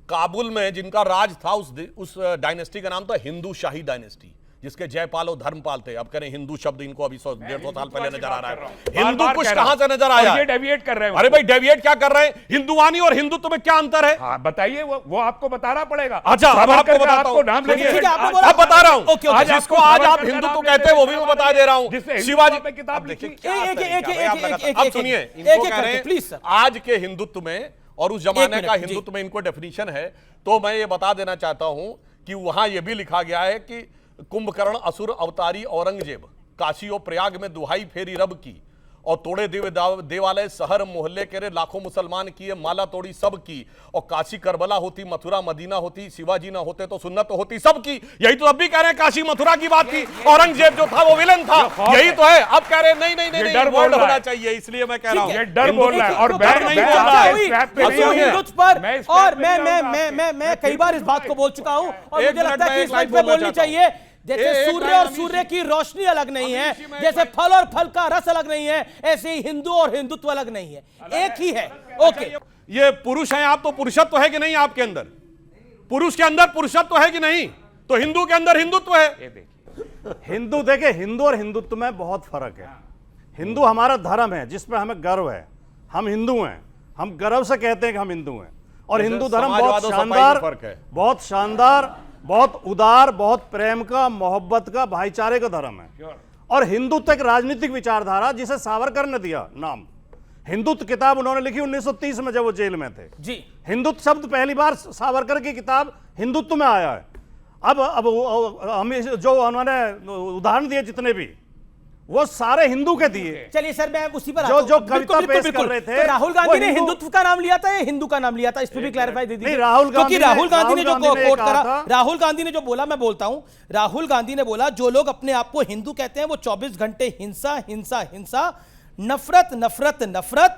काबुल में जिनका राज था उस डायनेस्टी का नाम था हिंदू शाही डायनेस्टी, जिसके जयपाल और धर्मपाल थे। अब कह रहे हैं हिंदू शब्द इनको अभी 100-150 साल पहले नजर आ रहा है। हिंदू कुछ कहां से नजर आया? ये डेविएट कर रहे हैं। अरे भाई, डेविएट क्या कर रहे हैं? हिंदुवानी और हिंदुत्व में क्या अंतर है? बताइए, वो आपको बताना पड़ेगा। अच्छा, अब आपको बताता हूं, अब बता रहा हूं। जिसको आज आप हिंदुत्व कहते हैं वो भी मैं बता दे रहा हूं। शिवाजी पे किताब लिखी। अब सुनिए, इनको कह रहे हैं आज के हिंदुत्व में और उस जमाने का हिंदुत्व में इनको डेफिनेशन है। तो मैं ये बता देना चाहता हूं कि वहां ये भी लिखा गया है कि कुंभकर्ण असुर अवतारी औरंगजेब, काशी और प्रयाग में दुहाई फेरी रब की, और तोड़े देवालय शहर मोहल्ले के रे लाखों मुसलमान किए, माला तोड़ी सब की, और काशी करबला होती, मथुरा मदीना होती, शिवाजी ना होते तो सुन्नत होती सबकी। यही तो अब भी कह रहे हैं, काशी मथुरा की बात थी, औरंगजेब जो था वो विलन था, यही तो है। अब कह रहे नहीं नहीं नहीं, डर वर्ड होना चाहिए, इसलिए मैं कह रहा हूं। ये डर बोल रहा है और मैं कई बार इस बात को बोल चुका हूं और मुझे लगता है कि इस बात पे बोलनी चाहिए। जैसे सूर्य और सूर्य की रोशनी अलग नहीं है, जैसे फल और फल का रस अलग नहीं है, ऐसे ही हिंदू और हिंदुत्व अलग नहीं है, एक ही है। ओके, ये पुरुष हैं आप, तो पुरुषत्व है कि नहीं आपके अंदर? पुरुष के अंदर पुरुषत्व है कि नहीं? तो हिंदू के अंदर हिंदुत्व है। हिंदू, देखे, हिंदू और हिंदुत्व में बहुत फर्क है। हिंदू हमारा धर्म है जिसमें हमें गर्व है, हम हिंदू हैं, हम गर्व से कहते हैं कि हम हिंदू हैं। और हिंदू धर्म बहुत शानदार, बहुत उदार, बहुत प्रेम का, मोहब्बत का, भाईचारे का धर्म है। और हिंदुत्व एक राजनीतिक विचारधारा जिसे सावरकर ने दिया नाम। हिंदुत्व किताब उन्होंने लिखी 1930 में जब वो जेल में थे जी। हिंदुत्व शब्द पहली बार सावरकर की किताब हिंदुत्व में आया है। अब हम जो उन्होंने उदाहरण दिए जितने भी, वो सारे हिंदू के दिए। चलिए सर, मैं उसी पर जो कविता पेश कर रहे थे, तो राहुल गांधी ने हिंदुत्व का नाम लिया था या हिंदू का नाम लिया था? इस पर भी क्लैरिफाई दे दीजिए। राहुल गांधी ने जो कोट करा, राहुल गांधी ने जो बोला, मैं बोलता हूं, राहुल गांधी ने बोला जो लोग अपने आप को हिंदू कहते हैं वो 24 घंटे हिंसा हिंसा हिंसा, नफरत नफरत नफरत,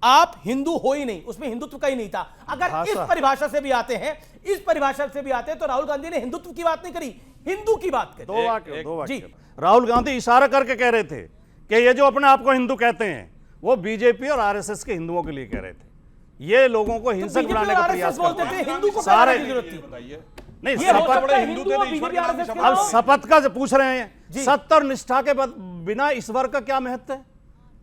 आप हिंदू हो ही नहीं। उसमें हिंदुत्व का ही नहीं था। अगर इस परिभाषा से भी आते हैं, इस परिभाषा से भी आते हैं, तो राहुल गांधी ने हिंदुत्व की बात नहीं करी, हिंदू की बात करी। दो वाक्य राहुल गांधी इशारा करके कह रहे थे कि ये जो अपने आप को हिंदू कहते हैं वो बीजेपी और आरएसएस के हिंदुओं के लिए कह रहे थे। ये लोगों को हिंसक बनाने का प्रयास करते हैं। हिंदू को सारे नहीं, ये हो शपथ सकता बड़े है हिंदू हिंदू थे, और तो ईश्वर बीजेपी के नाम आरएसएस के अब नाम। शपथ का जो पूछ रहे हैं, जी। सत्य और निष्ठा के बिना ईश्वर का क्या महत्व है?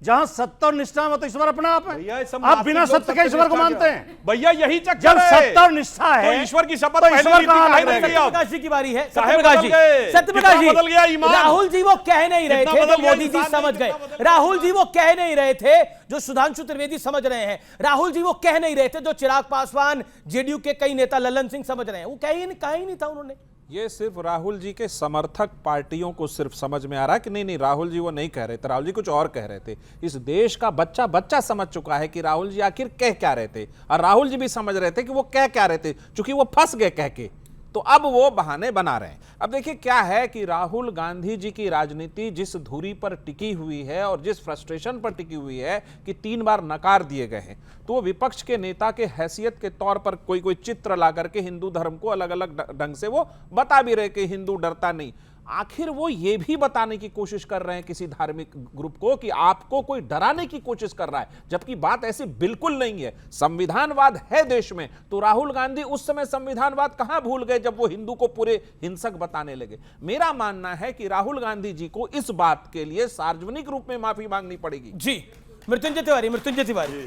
जहां सत्य और निष्ठा में तो ईश्वर अपना आप है। आप बिना सत्य के ईश्वर को मानते हैं? भैया यही चक्कर जब है। सत्य और निष्ठा है तो ईश्वर की शपथ तो पहले ईश्वर ली थी, कहां काहे लग नहीं रही ली है? अब? सत्यप्रकाश जी की बारी है। काहे सत्यप्रकाश जी, बदल गए? सत्यप्रकाश कितना बदल गया जी, ईमान? राहुल जी वो कह नहीं रहे कितना थे बदल जो गया मोदी जी इंसान समझ नहीं, गए। कितना बदल राहुल जी वो कह नहीं रहे थे जो सुधांशु त्रिवेदी समझ रहे हैं। राहुल जी वो कह नहीं रहे थे जो चिराग पासवान, जेडीयू के कई नेता ललन सिंह समझ रहे हैं। वो कहा ही नहीं था उन्होंने। ये सिर्फ राहुल जी के समर्थक पार्टियों को सिर्फ समझ में आ रहा है कि नहीं राहुल जी वो नहीं कह रहे थे, राहुल जी कुछ और कह रहे थे। इस देश का बच्चा समझ चुका है कि राहुल जी आखिर कह क्या रहे थे, और राहुल जी भी समझ रहे थे कि वो कह क्या रहे थे, क्योंकि वो फंस गए कह के, तो अब वो बहाने बना रहे हैं। अब देखिए क्या है कि राहुल गांधी जी की राजनीति जिस धुरी पर टिकी हुई है और जिस फ्रस्ट्रेशन पर टिकी हुई है कि 3 बार नकार दिए गए हैं, तो वो विपक्ष के नेता के हैसियत के तौर पर कोई चित्र ला करके हिंदू धर्म को अलग अलग ढंग से वो बता भी रहे कि हिंदू डरता नहीं। आखिर वो ये भी बताने की कोशिश कर रहे हैं किसी धार्मिक ग्रुप को कि आपको कोई डराने की कोशिश कर रहा है, जबकि बात ऐसी बिल्कुल नहीं है। संविधानवाद है देश में, तो राहुल गांधी उस समय संविधानवाद कहां भूल गए जब वो हिंदू को पूरे हिंसक बताने लगे। मेरा मानना है कि राहुल गांधी जी को इस बात के लिए सार्वजनिक रूप में माफी मांगनी पड़ेगी। जी मृत्युंजय तिवारी।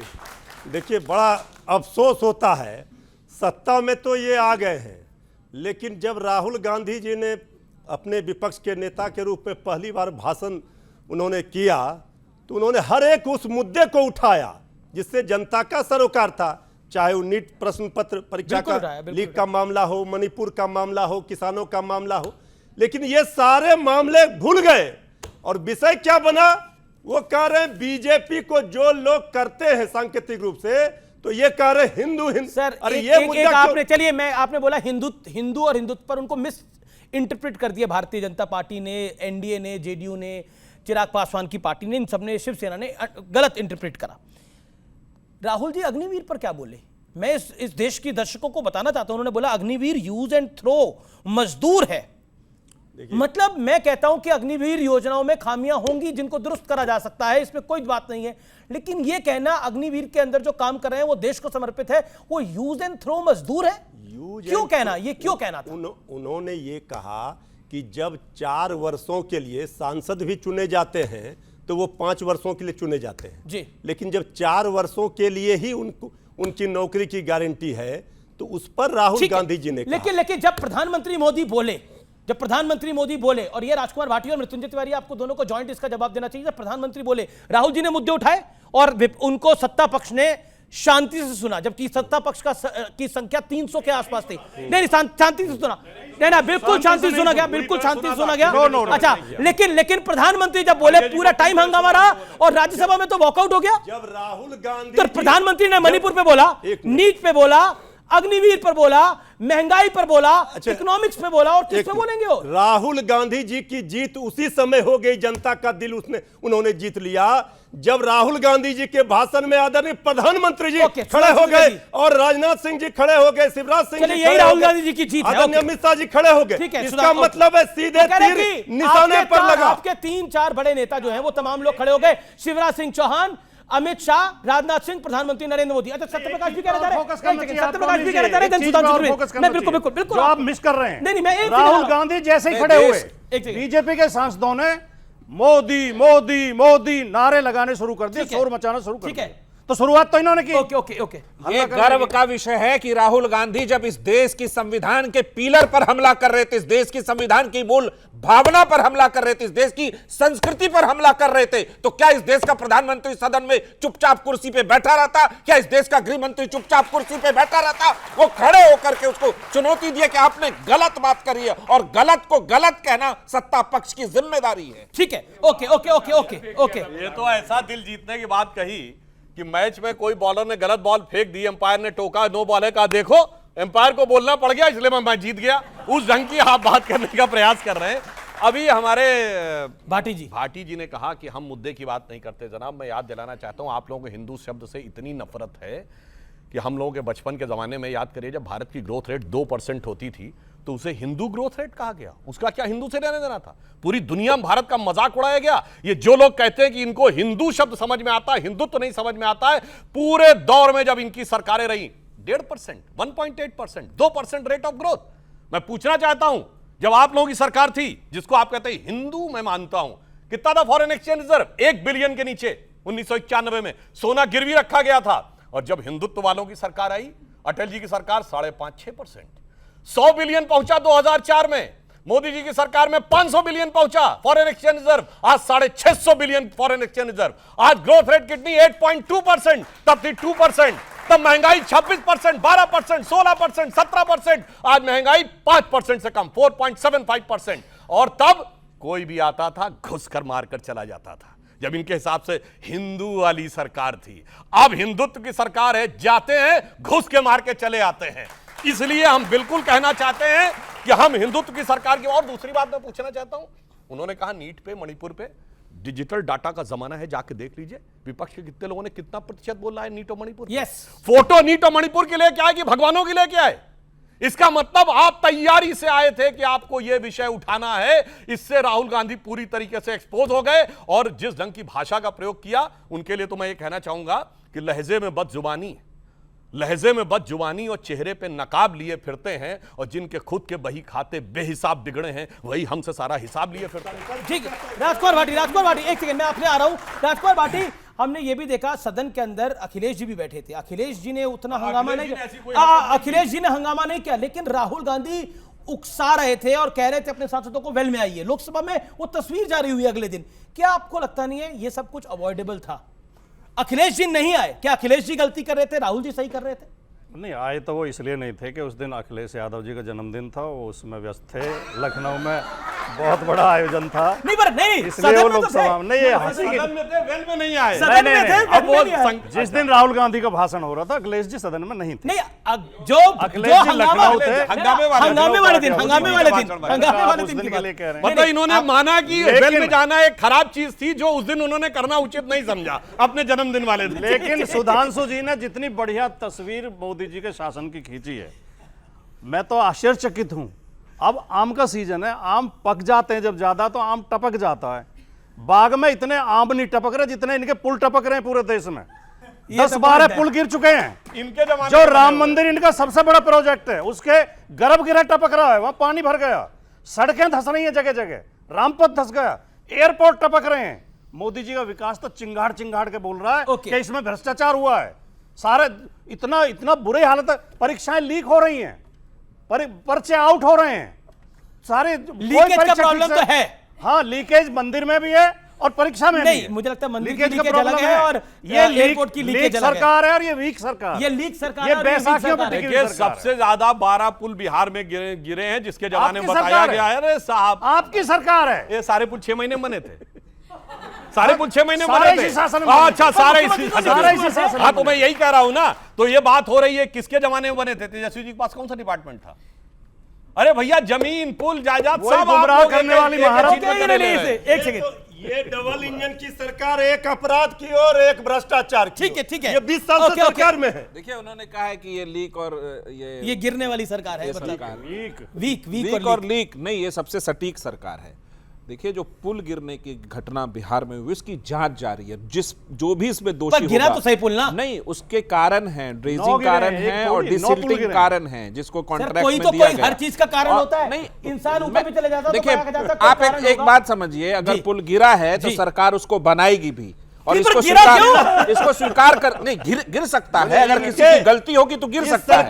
देखिए, बड़ा अफसोस होता है, सत्ता में तो ये आ गए हैं, लेकिन जब राहुल गांधी जी ने अपने विपक्ष के नेता के रूप में पहली बार भाषण उन्होंने किया, तो उन्होंने हर एक उस मुद्दे को उठाया जिससे जनता का सरोकार था, चाहे वो नीट प्रश्न पत्र परीक्षा का लीक का मामला हो, मणिपुर का मामला हो, किसानों का मामला हो, लेकिन ये सारे मामले भूल गए। और विषय क्या बना? वो कह रहे हैं बीजेपी को जो लोग करते हैं सांकेतिक रूप से, तो ये कह रहे हिंदू सर, अरे ये मुद्दा आपने, चलिए आपने बोला हिंदू और हिंदुत्व पर उनको मिस इंटरप्रेट कर दिया भारतीय जनता पार्टी ने, एनडीए ने, जेडीयू ने, चिराग पासवान की पार्टी ने, इन सबने, शिवसेना ने गलत इंटरप्रेट करा। राहुल जी अग्निवीर पर क्या बोले? मैं इस देश की दर्शकों को बताना चाहता हूं, उन्होंने बोला अग्निवीर यूज एंड थ्रो मजदूर है। मतलब मैं कहता हूं कि अग्निवीर योजनाओं में खामियां होंगी जिनको दुरुस्त करा जा सकता है, इसमें कोई बात नहीं है, लेकिन यह कहना अग्निवीर के अंदर जो काम कर रहे हैं वो देश को समर्पित है, वो यूज एंड थ्रो मजदूर है, क्यों कहना? ये क्यों कहना था? उन्होंने ये कहा कि जब 4 वर्षों के लिए सांसद भी चुने जाते हैं तो वो 5 वर्षों के लिए चुने जाते हैं जी, लेकिन जब 4 वर्षों के लिए ही उनकी नौकरी की गारंटी है, तो उस पर राहुल गांधी जी ने कहा। लेकिन जब प्रधानमंत्री मोदी बोले, और ये राजकुमार भाटी और मृत्युंजय तिवारी आपको दोनों को जॉइंट इसका जवाब देना चाहिए, जब प्रधानमंत्री बोले, राहुल जी ने मुद्दे उठाए और उनको सत्ता पक्ष ने शांति से सुना, जबकि सत्ता पक्ष की संख्या 300 के आसपास थी। नहीं, शांति से सुना, नहीं, बिल्कुल शांति से सुना गया, बिल्कुल शांति से सुना गया। अच्छा, लेकिन प्रधानमंत्री जब बोले पूरा टाइम हंगामा रहा और राज्यसभा में तो वॉकआउट हो गया। जब राहुल गांधी, तो प्रधानमंत्री ने मणिपुर पे बोला, नीट पे बोला, अग्निवीर पर बोला, महंगाई पर बोला, इकोनॉमिक्स पे बोला, और किस पे बोलेंगे वो? राहुल गांधी जी की जीत उसी समय हो गई, जनता का दिल उन्होंने जीत लिया जब राहुल गांधी जी के भाषण में आदरणीय प्रधानमंत्री जी खड़े हो गए और राजनाथ सिंह जी खड़े हो गए, शिवराज सिंह जी, यही राहुल गांधी जी की जीत है, आदरणीय अमित शाह जी खड़े हो गए। इसका मतलब है सीधे तीर निशाने पर लगा। आपके 3-4 बड़े नेता जो हैं वो तमाम लोग खड़े हो गए, शिवराज सिंह चौहान, अमित शाह, राजनाथ सिंह, प्रधानमंत्री नरेंद्र मोदी। अच्छा, सत्यप्रकाश भी कह रहे हैं, बिल्कुल आप मिस कर रहे हैं। नहीं, मैं राहुल गांधी जैसे ही खड़े हुए, बीजेपी के सांसदों ने मोदी मोदी मोदी नारे लगाने शुरू कर दिए, शोर मचाना शुरू कर दिया। तो शुरुआत तो इन्होंने की। ओके। ये गर्व का विषय है कि राहुल गांधी जब इस देश की संविधान के पिलर पर हमला कर रहे थे, इस देश की संविधान की मूल भावना पर हमला कर रहे थे, इस देश की संस्कृति पर हमला कर रहे थे, तो क्या इस देश का प्रधानमंत्री सदन में चुपचाप कुर्सी पे बैठा रहता? क्या इस देश का गृह मंत्री चुपचाप कुर्सी पे बैठा रहता? वो खड़े होकर के उसको चुनौती दिए कि आपने गलत बात करी है, और गलत को गलत कहना सत्ता पक्ष की जिम्मेदारी है। ठीक है, ओके। ये तो ऐसा दिल जीतने की बात कही कि मैच में कोई बॉलर ने गलत बॉल फेंक दी, अंपायर ने टोका, नो बॉल है, कहा देखो अंपायर को बोलना पड़ गया इसलिए मैं मैच जीत गया। उस ढंग की आप बात करने का प्रयास कर रहे हैं। अभी हमारे भाटी जी ने कहा कि हम मुद्दे की बात नहीं करते। जनाब, मैं याद दिलाना चाहता हूं, आप लोगों को हिंदू शब्द से इतनी नफरत है कि हम लोगों के बचपन के जमाने में याद करिए, जब भारत की ग्रोथ रेट 2% होती थी तो उसे हिंदू ग्रोथ रेट कहा गया। उसका क्या हिंदू से लेने देना था? पूरी दुनिया में भारत का मजाक उड़ाया गया। ये जो लोग कहते हैं कि इनको हिंदू शब्द समझ में आता है, हिंदुत्व नहीं समझ में आता है, पूरे दौर में जब इनकी सरकारें रही 1.5%, 1.8%, 2% रेट ऑफ ग्रोथ, मैं पूछना चाहता हूं, जब आप लोगों की सरकार थी, जिसको आप कहते हैं हिंदू, मैं मानता हूं, कितना था फॉरेन एक्सचेंज रिजर्व? 1 बिलियन के नीचे 1991 में सोना गिरवी रखा गया था। और जब हिंदुत्व वालों की सरकार आई, अटल जी की सरकार 5.5-6%, 100 बिलियन पहुंचा 2004 में। मोदी जी की सरकार में 500 बिलियन पहुंचा फॉरेन एक्सचेंज रिजर्व, आज 650 बिलियन फॉरेन एक्सचेंज रिजर्व। आज ग्रोथ रेट कितनी? 8.2%, तब थी 2%, तब महंगाई 26%, 12%, 16%, 17%, आज महंगाई 5% से कम, 4.75%। और तब कोई भी आता था घुसकर मारकर चला जाता था, जब इनके हिसाब से हिंदू वाली सरकार थी। अब हिंदुत्व की सरकार है, जाते हैं घुस के मार के चले आते हैं। इसलिए हम बिल्कुल कहना चाहते हैं कि हम हिंदुत्व की सरकार की। और दूसरी बात मैं पूछना चाहता हूं, उन्होंने कहा नीट पे, मणिपुर पे, डिजिटल डाटा का जमाना है, जाके देख लीजिए विपक्ष के कितने लोगों ने कितना प्रतिशत बोला है नीट और मणिपुर। फोटो नीट और मणिपुर के लेके आए कि भगवानों के लेके आए? इसका मतलब आप तैयारी से आए थे कि आपको यह विषय उठाना है। इससे राहुल गांधी पूरी तरीके से एक्सपोज हो गए। और जिस ढंग की भाषा का प्रयोग किया, उनके लिए तो मैं ये कहना चाहूंगा कि लहजे में बदजुबानी और चेहरे पे नकाब लिए फिरते हैं, और जिनके खुद के बही खाते बेहिसाब बिगड़े हैं, वही हमसे सारा हिसाब लिए फिरते हैं। ठीक है, राजकुमार भाटी, एक सेकंड मैं आपने आ रहा हूं। राजकुमार भाटी, हमने ये भी देखा सदन के अंदर अखिलेश जी भी बैठे थे। अखिलेश जी ने उतना हंगामा नहीं किया, अखिलेश जी ने हंगामा नहीं किया, लेकिन राहुल गांधी उकसा रहे थे और कह रहे थे अपने सांसदों को वेल में आइए। लोकसभा में वो तस्वीर जारी हुई अगले दिन। क्या आपको लगता नहीं है ये सब कुछ अवॉइडेबल था? अखिलेश जी नहीं आए, क्या अखिलेश जी गलती कर रहे थे, राहुल जी सही कर रहे थे? नहीं आए तो वो इसलिए नहीं थे कि उस दिन अखिलेश यादव जी का जन्मदिन था, वो उसमें व्यस्त थे। लखनऊ में बहुत बड़ा आयोजन था, नहीं इसलिए वो लोकसभा में नहीं आए। जिस दिन राहुल गांधी का भाषण हो रहा था, अखिलेश जी सदन में नहीं थे। जो अखिलेश जी लखनऊ थे, हंगामे वाले दिन के लिए कह रहे हैं। मतलब इन्होंने माना कि वेल में जाना एक खराब चीज थी, जो उस दिन उन्होंने करना उचित नहीं समझा अपने जन्मदिन वाले दिन। लेकिन सुधांशु जी ने जितनी बढ़िया तस्वीर मोदी जी के शासन की खींची है, मैं तो आश्चर्यचकित हूं। अब आम का सीजन है, आम पक जाते हैं जब ज्यादा, तो आम टपक जाता है। बाग में इतने आम नहीं टपक रहे जितने इनके पुल टपक रहे हैं पूरे देश में। 10-12 पुल गिर चुके हैं इनके जमाने। जो राम मंदिर इनका सबसे बड़ा प्रोजेक्ट है, उसके गर्भगृह टपक रहा है, वहां पानी भर गया, सड़कें धंस रही हैं जगह जगह, रामपथ धंस गया, एयरपोर्ट टपक रहे हैं। मोदी जी का विकास तो चिंगाड़ चिंगाड़ के बोल रहा है कि इसमें भ्रष्टाचार हुआ है। सारे इतना बुरी हालत है, परीक्षाएं लीक हो रही हैं, पर्चे आउट हो रहे हैं, सारे लीकेज का प्रॉब्लम तो है। हाँ, लीकेज मंदिर में भी है और परीक्षा में नहीं, भी। मुझे लगता है मंदिर की लीकेज अलग है और ये एयरपोर्ट की लीकेज अलग है। सरकार है और ये वीक सरकार, ये लीक सरकार, ये बैसाखियों पे टिकी हुई सरकार। सबसे ज्यादा 12 पुल बिहार में गिरे हैं, जिसके जमाने में बताया गया है। अरे साहब, आपकी सरकार है। ये सारे पुल 6 महीने बने थे, सारे पुल 6 महीने बने थे। अच्छा, सारे इसी शासन। हाँ, तो मैं यही कह रहा हूं ना। तो ये बात हो रही है किसके जमाने में बने थे? तेजस्वी जी के पास कौन सा डिपार्टमेंट था? अरे भैया, जमीन, पुल, जायदाद सब गुमराह करने वाली महाराज। एक सेकंड, ये डबल इंजन की सरकार, एक अपराध की और एक भ्रष्टाचार की। ठीक है, ये 20 साल से सरकार में है। देखिए, उन्होंने कहा है कि ये लीक और ये गिरने वाली सरकार है, वीक और लीक नहीं, ये सबसे सटीक सरकार है। देखिए, जो पुल गिरने की घटना बिहार में हुई, उसकी जांच जारी है। जो भी इसमें दोषी गिरा तो सही पुल ना, नहीं, उसके कारण है, ड्रेजिंग कारण है और डिसिल्टिंग कारण है, जिसको कॉन्ट्रैक्ट में दिया गया। हर चीज का कारण होता है, नहीं इंसान ऊपर भी चले जाता है। देखिए, आप एक बात समझिए, अगर पुल गिरा है तो सरकार उसको बनाएगी भी, और इसको स्वीकार कर नहीं गिर सकता है। अगर किसी की गलती होगी तो गिर सकता है।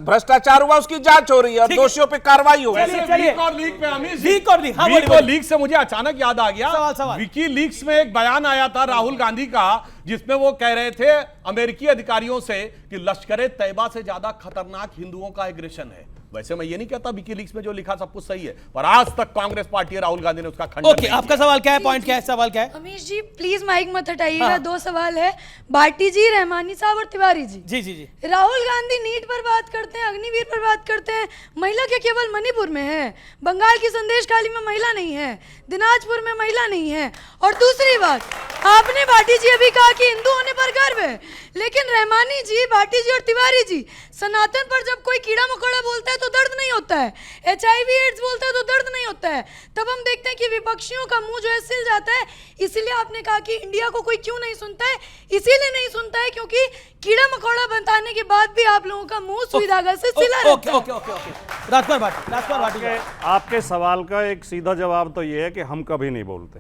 भ्रष्टाचार हुआ, उसकी जांच हो रही है और दोषियों पे कार्रवाई होगी। लीक से मुझे अचानक याद आ गया, विकी लीक्स में एक बयान आया था राहुल गांधी का, जिसमें वो कह रहे थे अमेरिकी अधिकारियों से कि लश्कर तैयबा से ज्यादा खतरनाक हिंदुओं का एग्रेशन है। वैसे मैं ये नहीं कहता विकीलीक्स में जो लिखा सब कुछ सही है, पर आज तक कांग्रेस पार्टी राहुल गांधी ने उसका खंडन नहीं किया। आपका सवाल क्या है? पॉइंट क्या है? सवाल क्या है? अमीश जी प्लीज माइक मत हटाइएगा। 2 सवाल है, भाटी जी, रहमानी साहब और तिवारी जी। जी। राहुल गांधी नीट पर बात करते हैं, अग्निवीर पर बात करते हैं, महिला के केवल मणिपुर में है, बंगाल की संदेश खाली में महिला नहीं है, दिनाजपुर में महिला नहीं है। और दूसरी बात, आपने भाटी जी अभी कहा कि हिंदू होने पर गर्व है। लेकिन रहमानी जी, भाटी जी और तिवारी जी, सनातन पर जब कोई कीड़ा मकोड़ा बोलता है तो दर्द नहीं होता है, HIV एड्स बोलता है तो दर्द नहीं होता है, तब हम देखते हैं कि विपक्षियों का मुंह जो है सिल जाता है। इसीलिए आपने कहा कि इंडिया को कोई क्यों नहीं सुनता है, इसीलिए नहीं सुनता है क्योंकि कीड़ा मकोड़ा बताने के बाद भी आप लोगों का मुंह सुई धागा से सिला रहता है। राजकुमार भाटी, आपके सवाल का एक सीधा जवाब तो ये है कि हम कभी नहीं बोलते।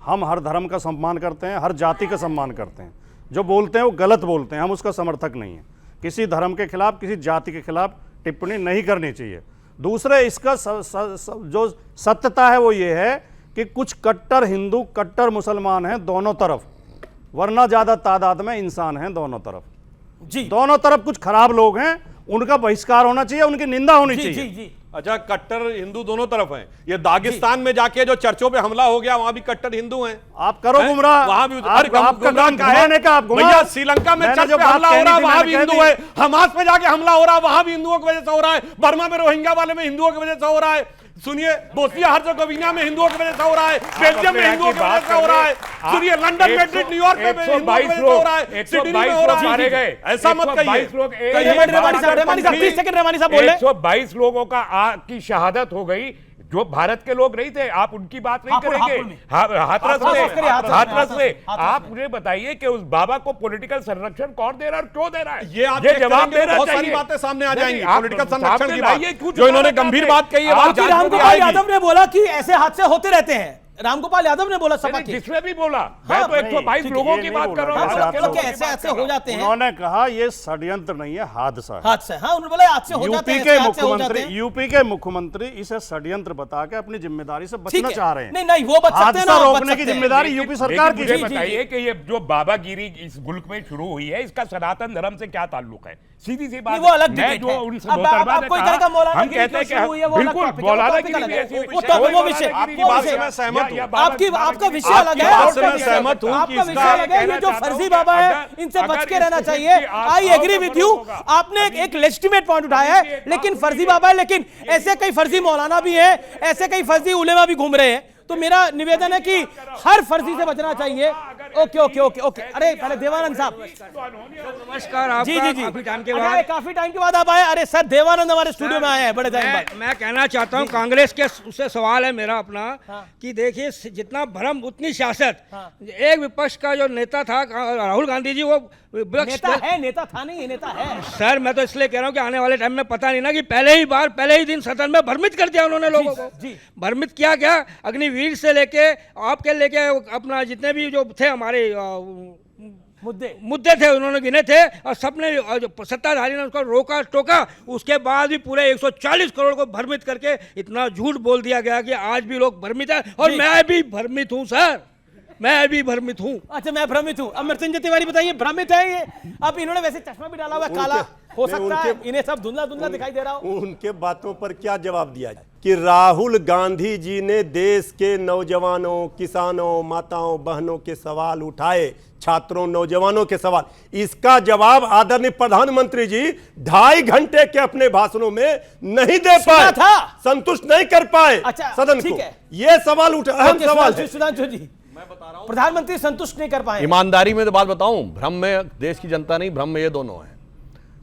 हम हर धर्म का सम्मान करते हैं, हर जाति का सम्मान करते हैं। जो बोलते हैं वो गलत बोलते हैं, हम उसका समर्थक नहीं है। किसी धर्म के खिलाफ, किसी जाति के खिलाफ टिप्पणी नहीं करनी चाहिए। दूसरे, इसका जो सत्यता है वो ये है कि कुछ कट्टर हिंदू, कट्टर मुसलमान हैं दोनों तरफ, वरना ज्यादा तादाद में इंसान हैं दोनों तरफ जी। दोनों तरफ कुछ खराब लोग हैं, उनका बहिष्कार होना चाहिए, उनकी निंदा होनी चाहिए। जी जी। अच्छा, कट्टर हिंदू दोनों तरफ हैं। ये दागिस्तान में जाके जो चर्चों पे हमला हो गया, वहां भी कट्टर हिंदू हैं। आप करो गुमराह, वहां भी आपका नाम घुमाने का, आप भैया श्रीलंका में चर्च पे हमला हो रहा है, वहां भी हिंदू है। हमास पे जाके हमला हो रहा है, वहां भी हिंदुओं की वजह से हो रहा है। बर्मा में रोहिंग्या वाले में हिंदुओं की वजह से हो रहा है। सुनिए, बोस्निया हर्जेगोविना में हिंदुओं की वजह से हो रहा है, बेल्जियम में हिंदुओं की वजह से हो रहा है। सुनिए, लंदन, मैड्रिड, न्यूयॉर्क में हिंदुओं की वजह से हो रहा है, सिडनी में हो रहा है। ऐसा मत कहिए। 122 लोगों की शहादत हो गई जो भारत के लोग नहीं थे। आप उनकी बात नहीं करेंगे, हाथरस में। आप मुझे बताइए कि उस बाबा को पॉलिटिकल संरक्षण कौन दे रहा है और क्यों दे रहा है? ये जवाब देना, बहुत सारी बातें सामने आ जाएंगी पॉलिटिकल संरक्षण की बात। जो इन्होंने गंभीर बात कही है, रामगोपाल यादव ने बोला कि ऐसे हादसे होते रहते हैं। रामगोपाल यादव ने बोला सभा की, जिसमें भी बोला, मैं तो 122 लोगों की बात कर रहा हूँ। ऐसे हादसे हो जाते हैं। उन्होंने कहा ये षड्यंत्र नहीं है, हादसा है। हादसा, हाँ, उन्होंने बोला हादसे हो जाते हैं। यूपी के मुख्यमंत्री इसे षड्यंत्र बता के अपनी जिम्मेदारी से बचना चाह रहे हैं। नहीं, वो बच सकते हैं ना, रोकने की जिम्मेदारी यूपी सरकार की। मुझे बताइए कि ये जो बाबागिरी इस मुल्क में शुरू हुई है, इसका सनातन धर्म से क्या ताल्लुक है? सीधी सी बात, वो अलग डिबेट है। हम कहते हैं कि बिल्कुल मौलानागिरी भी ऐसी, वो विषय, आपकी बात से मैं सहमत हूं। आपका विषय अलग है, मैं सहमत हूं कि आपका विषय अलग है। ये जो फर्जी बाबा है, इनसे बच के रहना चाहिए। आई एग्री विद यू, आपने एक लेजिटिमेट पॉइंट उठाया है, लेकिन फर्जी बाबा है। लेकिन ऐसे कई फर्जी मौलाना भी है, ऐसे कई फर्जी उलेमा भी घूम रहे हैं। तो मेरा निवेदन है कि हर फर्जी से बचना चाहिए। Okay okay okay okay. अरे पहले देवानंद साहब, नमस्कार। आपका जी जी जी, काफी टाइम के बाद, काफी टाइम के बाद आप आए। अरे सर, देवानंद हमारे स्टूडियो में आए हैं बड़े टाइम बाद। मैं कहना चाहता हूं, कांग्रेस के उससे सवाल है मेरा अपना, कि देखिए जितना भ्रम उतनी सियासत। एक विपक्ष का जो नेता था राहुल गांधी जी, वो नेता है, नेता था नहीं, नेता है सर। मैं तो इसलिए कह रहा हूं कि आने वाले टाइम में पता नहीं ना कि पहले ही दिन सदन में भ्रमित कर दिया उन्होंने लोगों को। भ्रमित किया क्या? अग्निवीर से लेके आपके लेके अपना जितने भी जो थे हमारे मुद्दे थे, उन्होंने गिने थे, और सबने जो सत्ताधारी ने उसको रोका टोका। उसके बाद भी पूरे 140 करोड़ को भ्रमित करके इतना झूठ बोल दिया गया कि आज भी लोग भ्रमित है। और मैं भी भ्रमित हूं सर, मैं भी भ्रमित हूं। अच्छा, मैं भ्रमित हूं। अब मृत्युंजय तिवारी बताइए, भ्रमित है ये? अब इन्होंने वैसे चश्मा भी डाला हुआ है, काला हो सकता है, इन्हें सब धुंधला धुंधला दिखाई दे रहा हो। उनके बातों पर क्या जवाब दिया जाए कि राहुल गांधी जी ने देश के नौजवानों, किसानों, माताओं, बहनों के सवाल उठाए, छात्रों, नौजवानों के सवाल। इसका जवाब आदरणीय प्रधानमंत्री जी 2.5 घंटे के अपने भाषणों में नहीं दे पाए, संतुष्ट नहीं कर पाए सदन को। ये सवाल उठा, अहम सवाल है। सुधांशु जी, प्रधानमंत्री संतुष्ट नहीं कर पाए। ईमानदारी में तो बात बताऊं, भ्रम में देश की जनता नहीं, भ्रम में ये दोनों है।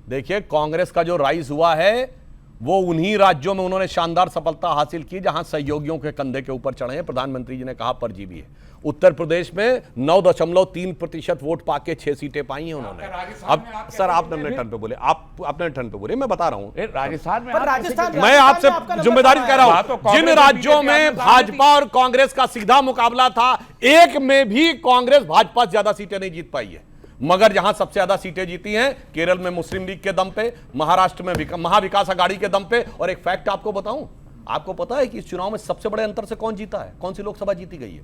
देखिए, कांग्रेस का जो राइज हुआ है वो उन्हीं राज्यों में उन्होंने शानदार सफलता हासिल की जहां सहयोगियों के कंधे के ऊपर चढ़े हैं। प्रधानमंत्री जी ने कहा परजीवी है। उत्तर प्रदेश में 9.3% वोट पाके 6 सीटें पाई हैं उन्होंने। अब सर, आप अपने टर्न पे बोले, आप अपने टर्न पे बोले, मैं बता रहा हूं। राजस्थान में मैं आपसे जिम्मेदारी कह रहा हूं, जिन राज्यों में भाजपा और कांग्रेस का सीधा मुकाबला था, एक में भी कांग्रेस भाजपा से ज्यादा सीटें नहीं जीत पाई है। मगर जहां सबसे ज्यादा सीटें जीती हैं, केरल में मुस्लिम लीग के दम पे, महाराष्ट्र में महाविकास अघाड़ी के दम पे। और एक फैक्ट आपको बताऊं, आपको पता है कि इस चुनाव में सबसे बड़े अंतर से कौन जीता है? कौन सी लोकसभा जीती गई है?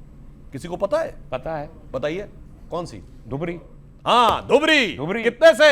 किसी को पता है? पता है, बताइए कौन सी? धुबरी। हाँ, धुबरी। कितने से?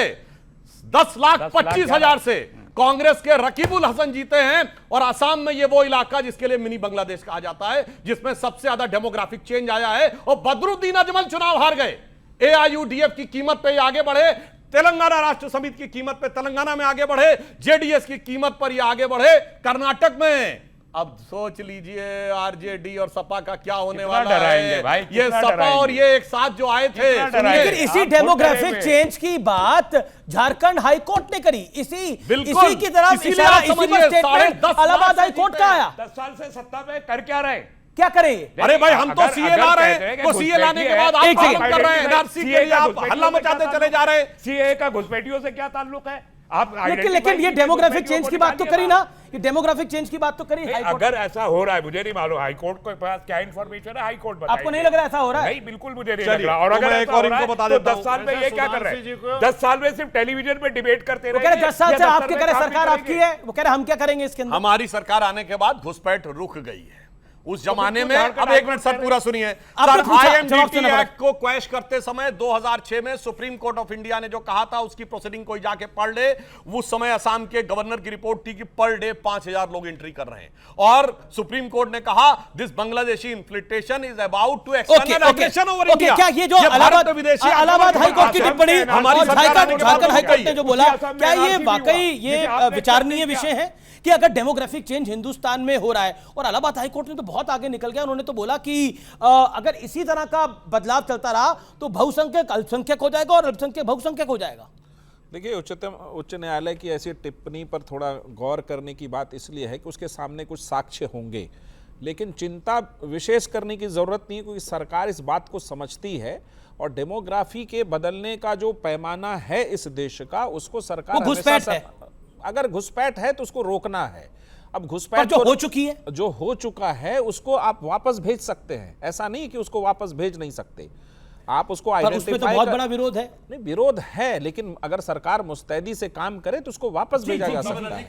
10,25,000 से कांग्रेस के रकीबुल हसन जीते हैं। और असम में ये वो इलाका जिसके लिए मिनी बांग्लादेश कहा जाता है, जिसमें सबसे ज्यादा डेमोग्राफिक चेंज आया है। और बदरुद्दीन अजमल चुनाव हार गए। AIUDF की कीमत पे आगे बढ़े, तेलंगाना राष्ट्र समिति की कीमत पे तेलंगाना में आगे बढ़े, JDS की कीमत पर ये आगे बढ़े। कर्नाटक में अब सोच लीजिए आरजेडी और सपा का क्या होने कितना वाला डराएंगे है। भाई, ये कितना सपा डराएंगे? और ये एक साथ जो आए थे, लेकिन इसी डेमोग्राफिक चेंज की बात झारखंड हाईकोर्ट ने करी, इसी की तरफ इसीलिए इशारा, आप इसी पर समझिए, स्टेटमेंट 10.5 इलाहाबाद हाईकोर्ट का आया। 10 साल से सत्ता में कर क्या रहे? क्या करें? अरे भाई हम तो सीए ला रहे हैं, तो सीए लाने के बाद आप पालन कर रहे हैं, एनआरसी के लिए आप हल्ला मचाते चले जा रहे हैं। सीए का घुसपैठियों से क्या ताल्लुक है? आप लेकिन ये डेमोग्राफिक चेंज की बात तो करी ना, ये डेमोग्राफिक चेंज की बात तो करी हाईकोर्ट। अगर ऐसा हो रहा है, मुझे नहीं मालूम हाईकोर्ट के पास क्या इंफॉर्मेशन है, हाईकोर्ट बताएगा। आपको नहीं लग रहा ऐसा हो रहा है? नहीं, बिल्कुल मुझे नहीं लग रहा। और अगर ऐसा हो रहा है तो 10 साल में ये क्या कर रहे हैं? 10 साल में सिर्फ टेलीविजन पे डिबेट करते रहे। 10 साल से आपके कह रहे सरकार आपकी है, वो कह रहे हम क्या करेंगे इसके अंदर। हमारी सरकार आने के बाद घुसपैठ रुक गई है। उस जमाने में, अब एक मिनट सर पूरा सुनिए सर, आईएमडीटी एक्ट को क्वैश करते समय 2006 में सुप्रीम कोर्ट ऑफ इंडिया ने जो कहा था उसकी प्रोसीडिंग कोई जाके पढ़ ले। उस समय असम के गवर्नर की रिपोर्ट थी कि पर डे 5000 लोग एंट्री कर रहे हैं, और सुप्रीम कोर्ट ने कहा this Bangladeshi infiltration is about to external aggression over India. क्या ये जो इलाहाबाद हाईकोर्ट की टिप्पणी और झारखंड हाईकोर्ट ने जो बोला, क्या ये वाकई ये विचारणीय विषय है कि अगर डेमोग्राफिक चेंज हिंदुस्तान में हो रहा है, और इलाहाबाद हाईकोर्ट ने तो बहुत आगे निकल गया, उन्होंने तो बोला कि अगर इसी तरह का बदलाव चलता रहा तो बहुसंख्यक अल्पसंख्यक हो जाएगा और अल्पसंख्यक बहुसंख्यक हो जाएगा। देखिए, उच्च न्यायालय की ऐसी टिप्पणी पर थोड़ा गौर करने की बात इसलिए है कि उसके सामने कुछ साक्ष्य होंगे, लेकिन चिंता विशेष करने की जरूरत नहीं है, क्योंकि सरकार इस बात को समझती है और डेमोग्राफी के बदलने का जो पैमाना है इस देश का, उसको सरकार अगर घुसपैठ है तो उसको रोकना है। अब घुसपैठ जो हो चुकी है, जो हो चुका है उसको आप वापस भेज सकते हैं, ऐसा नहीं कि उसको वापस भेज नहीं सकते। आप उसको आइडेंटिफाई, तो बहुत बड़ा विरोध है। नहीं, विरोध है, लेकिन अगर सरकार मुस्तैदी से काम करे तो उसको वापस भेजा जा सकता है।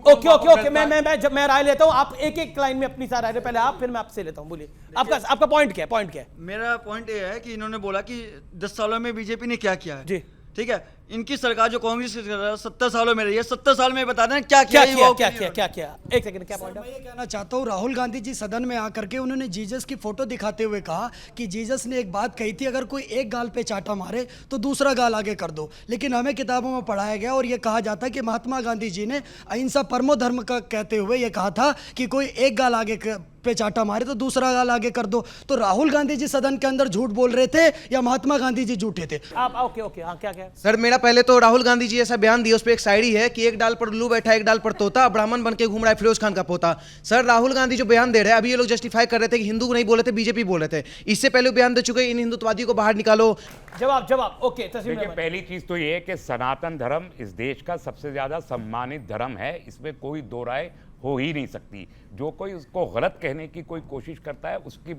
ओके, मैं राय लेता हूं। आप एक एक लाइन में अपनी सारी राय, पहले आप, फिर मैं आपसे लेता हूं। बोलिए, आपका पॉइंट क्या है? मेरा पॉइंट ये है कि इन्होंने बोला कि 10 सालों में बीजेपी ने क्या किया है। जी ठीक है, इनकी सरकार जो कांग्रेस की 70 सालों में रही है, 70 साल में बता दें क्या किया। एक सेकंड, क्या पॉइंट है? मैं ये कहना चाहता हूँ, राहुल गांधी जी सदन में आकर के उन्होंने जीसस की फोटो दिखाते हुए कहा कि जीसस ने एक बात कही थी, अगर कोई एक गाल पे चाटा मारे तो दूसरा गाल आगे कर दो। लेकिन हमें किताबों में पढ़ाया गया और ये कहा जाता है कि महात्मा गांधी जी ने अहिंसा परमो धर्म का कहते हुए ये कहा था कि कोई एक गाल आगे पे चाटा मारे तो दूसरा गाल आगे कर दो। तो राहुल गांधी जी सदन के अंदर झूठ बोल रहे थे या महात्मा गांधी जी झूठे थे? आप ओके, हाँ, क्या सर, मेरा पहले तो राहुल गांधी जी ऐसा बयान दिया, उस पर एक शायरी है कि एक डाल पर उल्लू बैठा एक डाल पर तोता, ब्राह्मण बन के घूम रहा है फिरोज खान का पोता। सर, राहुल गांधी जो बयान दे रहे हैं, अभी ये लोग जस्टिफाई कर रहे थे कि हिंदू नहीं बोले थे, बीजेपी बोले थे। इससे पहले बयान दे चुके, इन हिंदुत्ववादियों को बाहर निकालो। जवाब ओके। देखिए, पहली चीज तो ये है कि सनातन धर्म इस देश का सबसे ज्यादा सम्मानित धर्म है, इसमें कोई दो राय हो ही नहीं सकती। जो कोई उसको गलत कहने की कोई कोशिश करता है उसकी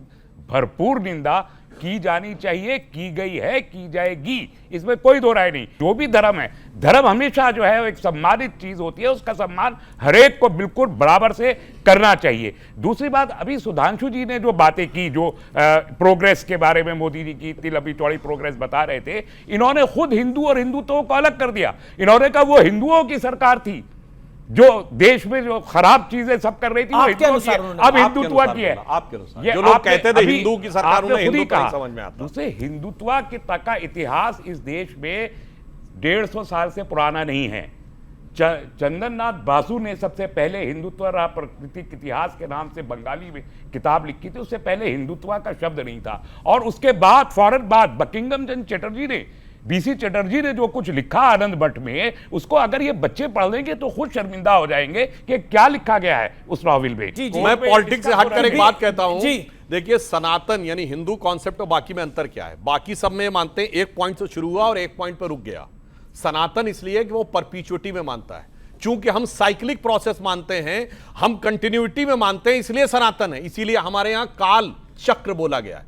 भरपूर निंदा की जानी चाहिए, की गई है, की जाएगी, इसमें कोई दो राय नहीं। जो भी धर्म है, धर्म हमेशा जो है एक सम्मानित चीज होती है, उसका सम्मान हरेक को बिल्कुल बराबर से करना चाहिए। दूसरी बात, अभी सुधांशु जी ने जो बातें की, जो प्रोग्रेस के बारे में मोदी जी की इतनी लंबी चौड़ी प्रोग्रेस बता रहे थे, इन्होंने खुद हिंदू और हिंदुत्व को अलग कर दिया। इन्होंने कहा वो हिंदुओं की सरकार थी जो देश में जो खराब चीजें सब कर रही थी, वो हिंदुओं की है, अब हिंदुत्व की है। आपके अनुसार जो लोग कहते थे हिंदू की सरकार, उन्हें हिंदू नहीं समझ में आता। दूसरे, हिंदुत्व का इतिहास इस देश में 150 साल से पुराना नहीं है। चंदन नाथ बासु ने सबसे पहले हिंदुत्व प्राकृतिक इतिहास के नाम से बंगाली में किताब लिखी थी, उससे पहले हिंदुत्व का शब्द नहीं था। और उसके बाद फौरन बाद बंकिम चंद्र चटर्जी ने, बीसी चटर्जी ने जो कुछ लिखा आनंद भट्ट में, उसको अगर ये बच्चे पढ़ लेंगे तो खुद शर्मिंदा हो जाएंगे कि क्या लिखा गया है उस नॉवेल में। मैं पॉलिटिक्स से हटकर एक बात कहता हूं। देखिए, सनातन यानी हिंदू कॉन्सेप्ट और बाकी में अंतर क्या है? बाकी सब में मानते हैं एक पॉइंट से शुरू हुआ और एक पॉइंट पर रुक गया। सनातन इसलिए कि वो परपीचुइटी में मानता है, चूंकि हम साइक्लिक प्रोसेस मानते हैं, हम कंटिन्यूटी में मानते हैं, इसलिए सनातन है। इसीलिए हमारे यहां काल चक्र बोला गया है।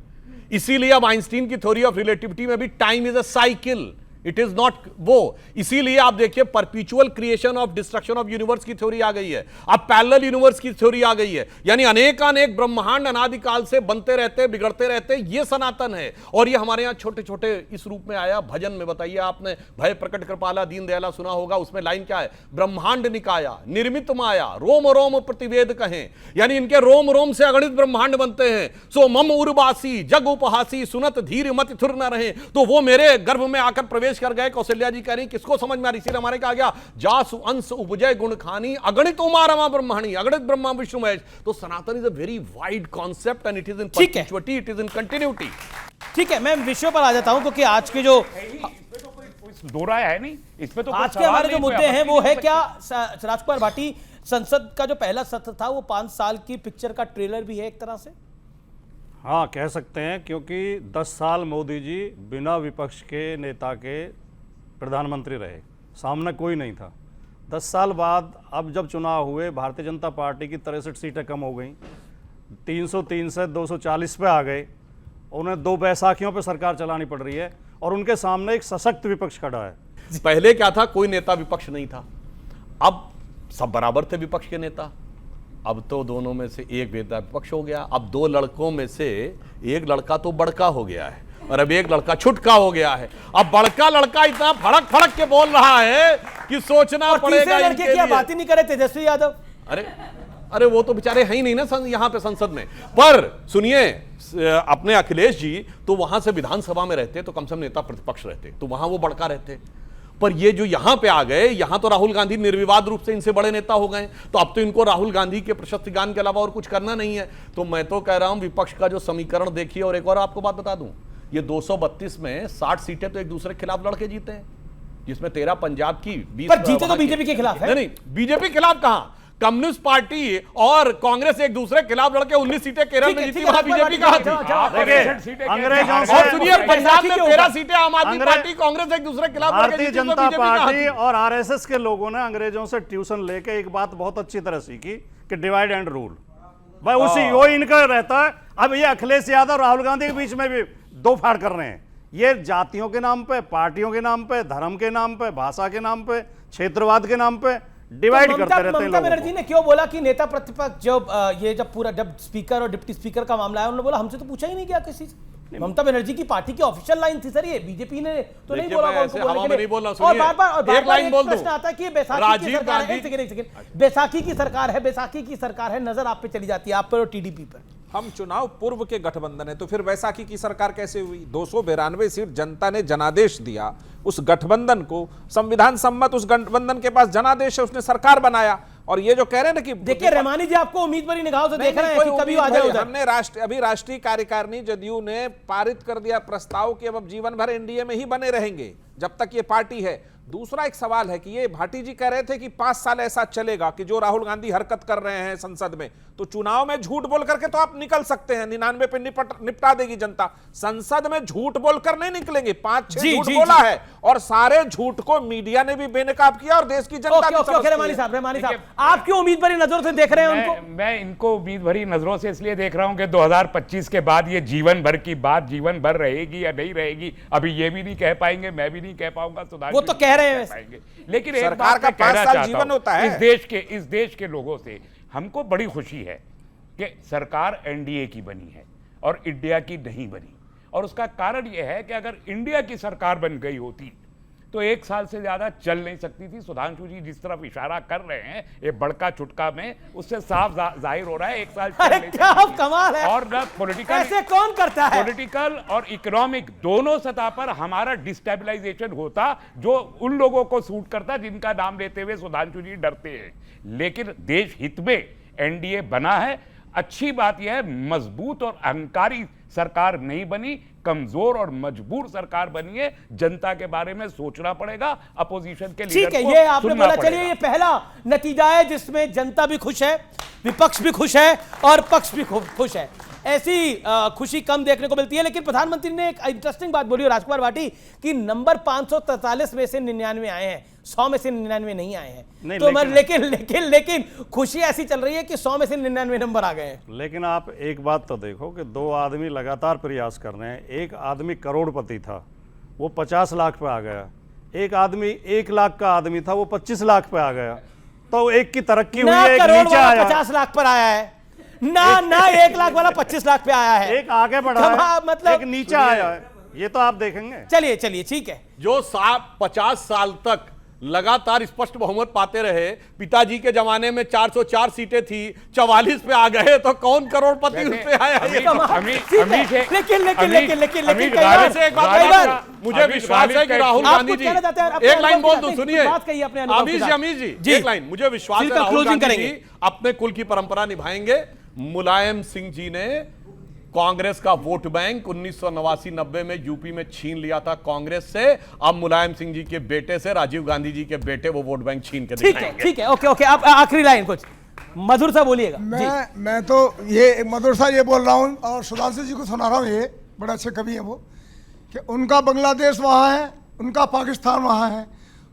इसीलिए अब आइंस्टीन की थ्योरी ऑफ रिलेटिविटी में भी time is a cycle, it is not वो। इसीलिए आप देखिए परपीचुअल creation of destruction of universe की थ्योरी आ गई है, अब पैरेलल यूनिवर्स की थ्योरी आ गई है, यानी अनेकानेक ब्रह्मांड अनादिकाल से बनते रहते, बिगड़ते रहते, ये सनातन है। और ये हमारे यहां छोटे छोटे इस रूप में आया भजन में। बताइए, आपने भय प्रकट कृपाला दीन दयाला सुना होगा, उसमें लाइन क्या है? ब्रह्मांड निकाया निर्मित माया रोम रोम प्रतिवेद कहें, यानी इनके रोम रोम से अगणित ब्रह्मांड बनते हैं। सो मम उर्वासी जग उपहासी सुनत धीर मत थुर न रहे, तो वो मेरे गर्भ में आकर प्रवेश उपदेश कर गए। कौशल्या जी कह रही किसको समझ में आ रही, इसीलिए हमारे कहा गया जासु अंश उपजय गुण खानी अगणित उमा रमा ब्रह्माणी अगणित ब्रह्मा विष्णु महेश। तो Sanatan is a very wide concept and it is in perpetuity, it is in continuity. ठीक है, मैं विषय पर आ जाता हूं क्योंकि आज के जो दो राय है नहीं इसमें, तो आज के हमारे जो मुद्दे हैं वो है क्या राजकुमार भाटी, संसद का जो पहला सत्र था वो 5 साल की पिक्चर का ट्रेलर भी है एक तरह से। हाँ, कह सकते हैं, क्योंकि 10 साल मोदी जी बिना विपक्ष के नेता के प्रधानमंत्री रहे, सामने कोई नहीं था। 10 साल बाद अब जब चुनाव हुए, भारतीय जनता पार्टी की 63 सीटें कम हो गई, 303 से 240 पे आ गए, उन्हें 2 बैसाखियों पे सरकार चलानी पड़ रही है और उनके सामने एक सशक्त विपक्ष खड़ा है। पहले क्या था, कोई नेता विपक्ष नहीं था, अब सब बराबर थे विपक्ष के नेता। अब तो दोनों में से एक नेता विपक्ष हो गया। अब 2 लड़कों में से एक लड़का तो बड़का हो गया है और अब एक लड़का छुटका हो गया है। अब बड़का लड़का इतना फड़क फड़क के बोल रहा है कि सोचना पड़ेगा। लड़के की बात ही नहीं करे तेजस्वी यादव। अरे वो तो बेचारे हैं ही नहीं ना यहाँ पे संसद में। पर सुनिए, अपने अखिलेश जी तो वहां से विधानसभा में रहते तो कम से कम नेता प्रतिपक्ष रहते, तो वहां वो बड़का रहते। पर ये जो यहां पे आ गए, यहां तो राहुल गांधी निर्विवाद रूप से इनसे बड़े नेता हो गए, तो अब तो इनको राहुल गांधी के प्रशस्ति गान के अलावा और कुछ करना नहीं है। तो मैं तो कह रहा हूं विपक्ष का जो समीकरण देखिए। और एक और आपको बात बता दूं, ये 232 में 60 सीटें तो एक दूसरे के खिलाफ लड़के जीते हैं, जिसमें 13 पंजाब की, 20 पर जीते तो बीजेपी के खिलाफ है। नहीं, बीजेपी के खिलाफ कहां, कम्युनिस्ट पार्टी और कांग्रेस एक दूसरे के खिलाफ लड़के 19 सीटें केरल में जीती, वहां बीजेपी कहां थी। अंग्रेजों से, और सुनिए, पंजाब में 13 सीटें आम आदमी पार्टी कांग्रेस एक दूसरे के खिलाफ। भारतीय जनता पार्टी और आरएसएस के लोगों ने अंग्रेजों से ट्यूशन लेके एक बात बहुत अच्छी तरह सीखी कि डिवाइड एंड रूल, भाई उसी वो इनका रहता है। अब ये अखिलेश यादव राहुल गांधी के बीच में भी 2 फाड़ कर रहे हैं। ये जातियों के नाम पे, पार्टियों के नाम पे, धर्म के नाम पे, भाषा के नाम पे, क्षेत्रवाद के नाम पे डिवाइड करते रहते हैं। ममता बनर्जी ने क्यों बोला कि नेता प्रतिपक्ष जब स्पीकर और डिप्टी स्पीकर का मामला है, उन्होंने बोला हमसे तो पूछा ही नहीं गया किसी से। ममता बनर्जी की पार्टी की ऑफिशियल लाइन थी सर, ये बीजेपी ने तो नहीं बोला। और बार-बार एक प्रश्न आता है कि बैसाखी की सरकार है, बैसाखी की सरकार है, बैसाखी की सरकार है, नजर आप पे चली जाती है, आप पर और टीडीपी पर। हम चुनाव पूर्व के गठबंधन है, तो फिर बैसाखी की सरकार कैसे हुई? 292 सीट जनता ने जनादेश दिया उस गठबंधन को, संविधान सम्मत उस गठबंधन के पास जनादेश है, उसने सरकार बनाया। और ये जो कह रहे हैं ना कि देखिए रहमानी जी आपको उम्मीद भरी निगाहों से देख रहे हैं कि कभी आ जाए उधर। हमने अभी राष्ट्रीय कार्यकारिणी जदयू ने पारित कर दिया प्रस्ताव कि अब जीवन भर एनडीए में ही बने रहेंगे जब तक ये पार्टी है। दूसरा एक सवाल है कि ये भाटी जी कह रहे थे कि 5 साल ऐसा चलेगा कि जो राहुल गांधी हरकत कर रहे हैं संसद में, तो चुनाव में झूठ बोल करके तो आप निकल सकते हैं, 99 पे निपटा देगी जनता। संसद में झूठ बोलकर नहीं निकलेंगे। 5-6 झूठ बोला है और सारे झूठ को मीडिया ने भी बेनकाब किया और देश की जनता भी। रहमानी साहब आप क्यों उम्मीद भरी नजरों से देख रहे हैं उनको? मैं इनको उम्मीद भरी नजरों से इसलिए देख रहा हूं कि 2025 के बाद ये जीवन भर की बात जीवन भर रहेगी या नहीं रहेगी, अभी ये भी नहीं कह पाएंगे, मैं भी नहीं कह पाऊंगा, वो तो कह रहे हैं। लेकिन एक बात का 5 साल जीवन होता है। इस देश के लोगों से हमको बड़ी खुशी है कि सरकार एनडीए की बनी है और इंडिया की नहीं बनी। और उसका कारण यह है कि अगर इंडिया की सरकार बन गई होती तो 1 साल से ज्यादा चल नहीं सकती थी। सुधांशु जी जिस तरफ इशारा कर रहे हैं ये बड़का चुटका में, उससे साफ जाहिर हो रहा है 1 साल चल नहीं सकती। कमाल है। और पॉलिटिकल ऐसे कौन करता है? पॉलिटिकल और इकोनॉमिक दोनों सतह पर हमारा डिस्टेबलाइजेशन होता, जो उन लोगों को सूट करता जिनका नाम लेते हुए सुधांशु जी डरते हैं। लेकिन देश हित में एनडीए बना है। अच्छी बात यह है मजबूत और अहंकारी सरकार नहीं बनी, कमजोर और मजबूर सरकार बनी है। जनता के बारे में सोचना पड़ेगा, अपोजिशन के लीडर ठीक है, ये आपने बोला। चलिए ये पहला नतीजा है जिसमें जनता भी खुश है, विपक्ष भी खुश है और पक्ष भी खुश है। ऐसी खुशी कम देखने को मिलती है। लेकिन प्रधानमंत्री ने एक इंटरेस्टिंग बात बोली राजकुमार भाटी कि नंबर 543 में से 99 आए हैं, 100 में से 99 नहीं आए हैं। तो लेकिन खुशी ऐसी चल रही है कि 100 में से 99 नंबर आ गए हैं। लेकिन आप एक बात तो देखो कि 2 आदमी लगातार प्रयास कर रहे हैं। एक आदमी करोड़पति था, वो 50 लाख पे आ गया। एक आदमी 1 लाख का आदमी था, वो 25 लाख पे आ गया। तो एक की तरक्की हुई है, एक नीचे आया। 50 लाख पर आया है ना 1 लाख वाला 25 लाख पे आया है। एक आगे बढ़ा है, मतलब एक नीचे आया है। ये तो आप देखेंगे। चलिए ठीक है। जो 50 साल तक लगातार स्पष्ट बहुमत पाते रहे। पिताजी के जमाने में 404 सीटें थी, 44 पे आ गए, तो कौन करोड़पति उस पे आया? मुझे विश्वास है कि राहुल गांधी जी, एक लाइन बोल दूं, सुनिए अमीश जी, एक लाइन, मुझे विश्वास है राहुल गांधी जी अपने कुल की परंपरा निभाएंगे। मुलायम सिंह जी ने कांग्रेस का वोट बैंक 1989-90 में यूपी में छीन लिया था कांग्रेस से। अब मुलायम सिंह जी के बेटे से, राजीव गांधी जी के बेटे, वो वोट बैंक छीन के दिखाएंगे। ठीक है, ओके, आप आखिरी लाइन कुछ मधुर सा बोलिएगा। मैं तो ये मधुर सा ये बोल रहा हूँ और सुधांशु जी को सुना रहा हूँ, ये बड़े अच्छे कवि हैं वो, कि उनका बांग्लादेश वहाँ है, उनका पाकिस्तान वहाँ है,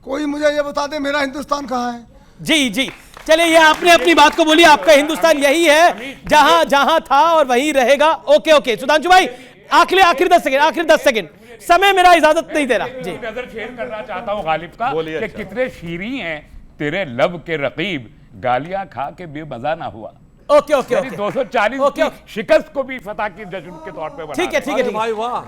कोई मुझे ये बता दे मेरा हिंदुस्तान कहाँ है। जी, चलिए, ये आपने अपनी बात को बोली, आपका हिंदुस्तान यही है जहां जहां था और वहीं रहेगा। ओके, सुधांशु भाई, आखिरी 10 सेकंड, समय मेरा इजाजत नहीं दे रहा जी। नजर शेयर करना चाहता हूं गालिब का कि कितने शीरी हैं तेरे लब के रकीब, गालियां खा के बेमजा ना हुआ। ओके 240 की शिकस्त को भी फतह की जश्न के तौर पे बना। ठीक है भाई, वाह,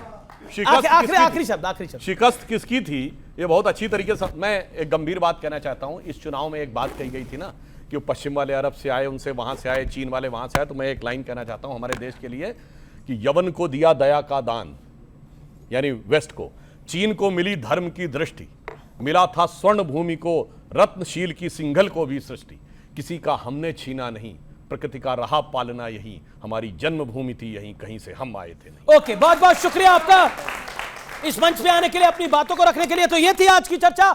आखिरी शब्द शिकस्त किसकी थी? ये बहुत अच्छी तरीके से मैं एक गंभीर बात कहना चाहता हूं। इस चुनाव में एक बात कही गई थी ना कि वो पश्चिम वाले अरब से आए, उनसे वहां से आए, चीन वाले वहां से आए। तो मैं एक लाइन कहना चाहता हूं हमारे देश के लिए कि यवन को दिया दया का दान, यानी वेस्ट को, चीन को मिली धर्म की दृष्टि, मिला था स्वर्ण भूमि को, रत्नशील की सिंघल को भी सृष्टि, किसी का हमने छीना नहीं, प्रकृति का रहा पालना यही, हमारी जन्मभूमि थी यही, कहीं से हम आए थे नहीं। ओके, बहुत बहुत शुक्रिया आपका इस मंच पे आने के लिए, अपनी बातों को रखने के लिए। तो ये थी आज की चर्चा।